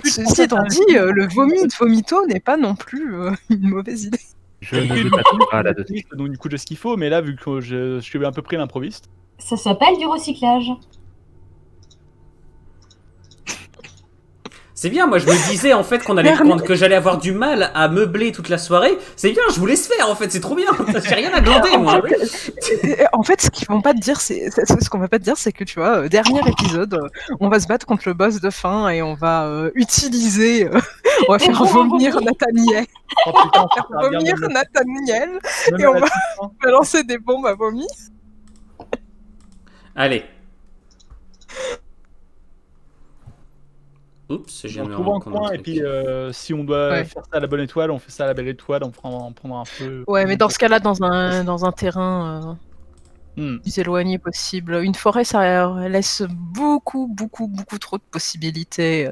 Speaker 4: ceci étant dit, le vomi de Vomito n'est pas non plus une mauvaise idée.
Speaker 2: Je ne veux pas là-dessus.
Speaker 5: Donc du coup j'ai ce qu'il faut, mais là vu que je suis un peu pris l'improviste.
Speaker 3: Ça s'appelle du recyclage.
Speaker 1: C'est bien, moi je me disais en fait que j'allais avoir du mal à meubler toute la soirée. C'est bien, je vous laisse faire en fait, c'est trop bien. J'ai rien à glander moi.
Speaker 4: En fait, ce qu'on va pas te dire, c'est que tu vois, dernier épisode, on va se battre contre le boss de fin et on va on va faire vomir Nathaniel.
Speaker 5: Oh putain,
Speaker 4: Vomir Nathaniel et on va balancer des bombes à vomi.
Speaker 1: Allez. Oups, j'ai
Speaker 5: On trouve un coin et puis si on doit faire ça à la bonne étoile, on fait ça à la belle étoile, on prendra un peu.
Speaker 4: Ouais, mais dans ce cas-là, dans un terrain plus éloigné possible. Une forêt, ça laisse beaucoup trop de possibilités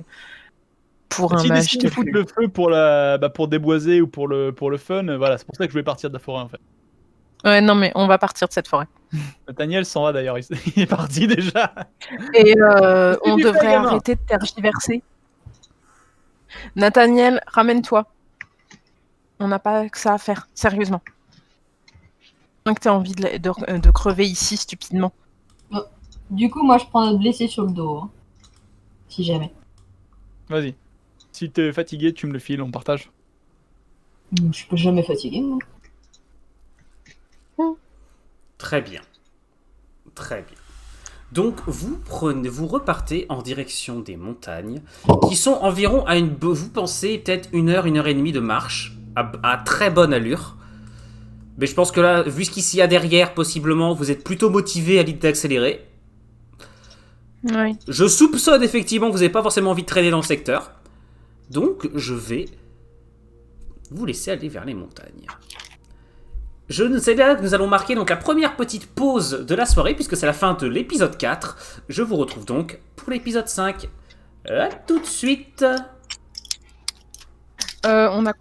Speaker 4: pour un mage.
Speaker 5: Si foutre le feu pour déboiser ou pour le fun, voilà, c'est pour ça que je voulais partir de la forêt en fait.
Speaker 4: Ouais, non, mais on va partir de cette forêt.
Speaker 5: Nathaniel s'en va d'ailleurs, il est parti déjà.
Speaker 4: Et on devrait arrêter de tergiverser. Nathaniel, ramène-toi. On n'a pas que ça à faire, sérieusement. Tant que t'as envie de crever ici stupidement.
Speaker 3: Du coup, moi, je prends un blessé sur le dos. Hein. Si jamais.
Speaker 5: Vas-y. Si t'es fatigué, tu me le files, on partage.
Speaker 3: Je peux jamais fatiguer, moi.
Speaker 1: Très bien. Très bien. Donc vous repartez en direction des montagnes, qui sont environ à vous pensez peut-être 1 heure et demie de marche, à très bonne allure. Mais je pense que là, vu ce qu'il y a derrière, possiblement, vous êtes plutôt motivé à l'idée d'accélérer.
Speaker 4: Ouais.
Speaker 1: Je soupçonne effectivement que vous n'avez pas forcément envie de traîner dans le secteur. Donc, je vais vous laisser aller vers les montagnes. C'est là que nous allons marquer donc la première petite pause de la soirée, puisque c'est la fin de l'épisode 4. Je vous retrouve donc pour l'épisode 5. À tout de suite.
Speaker 4: On a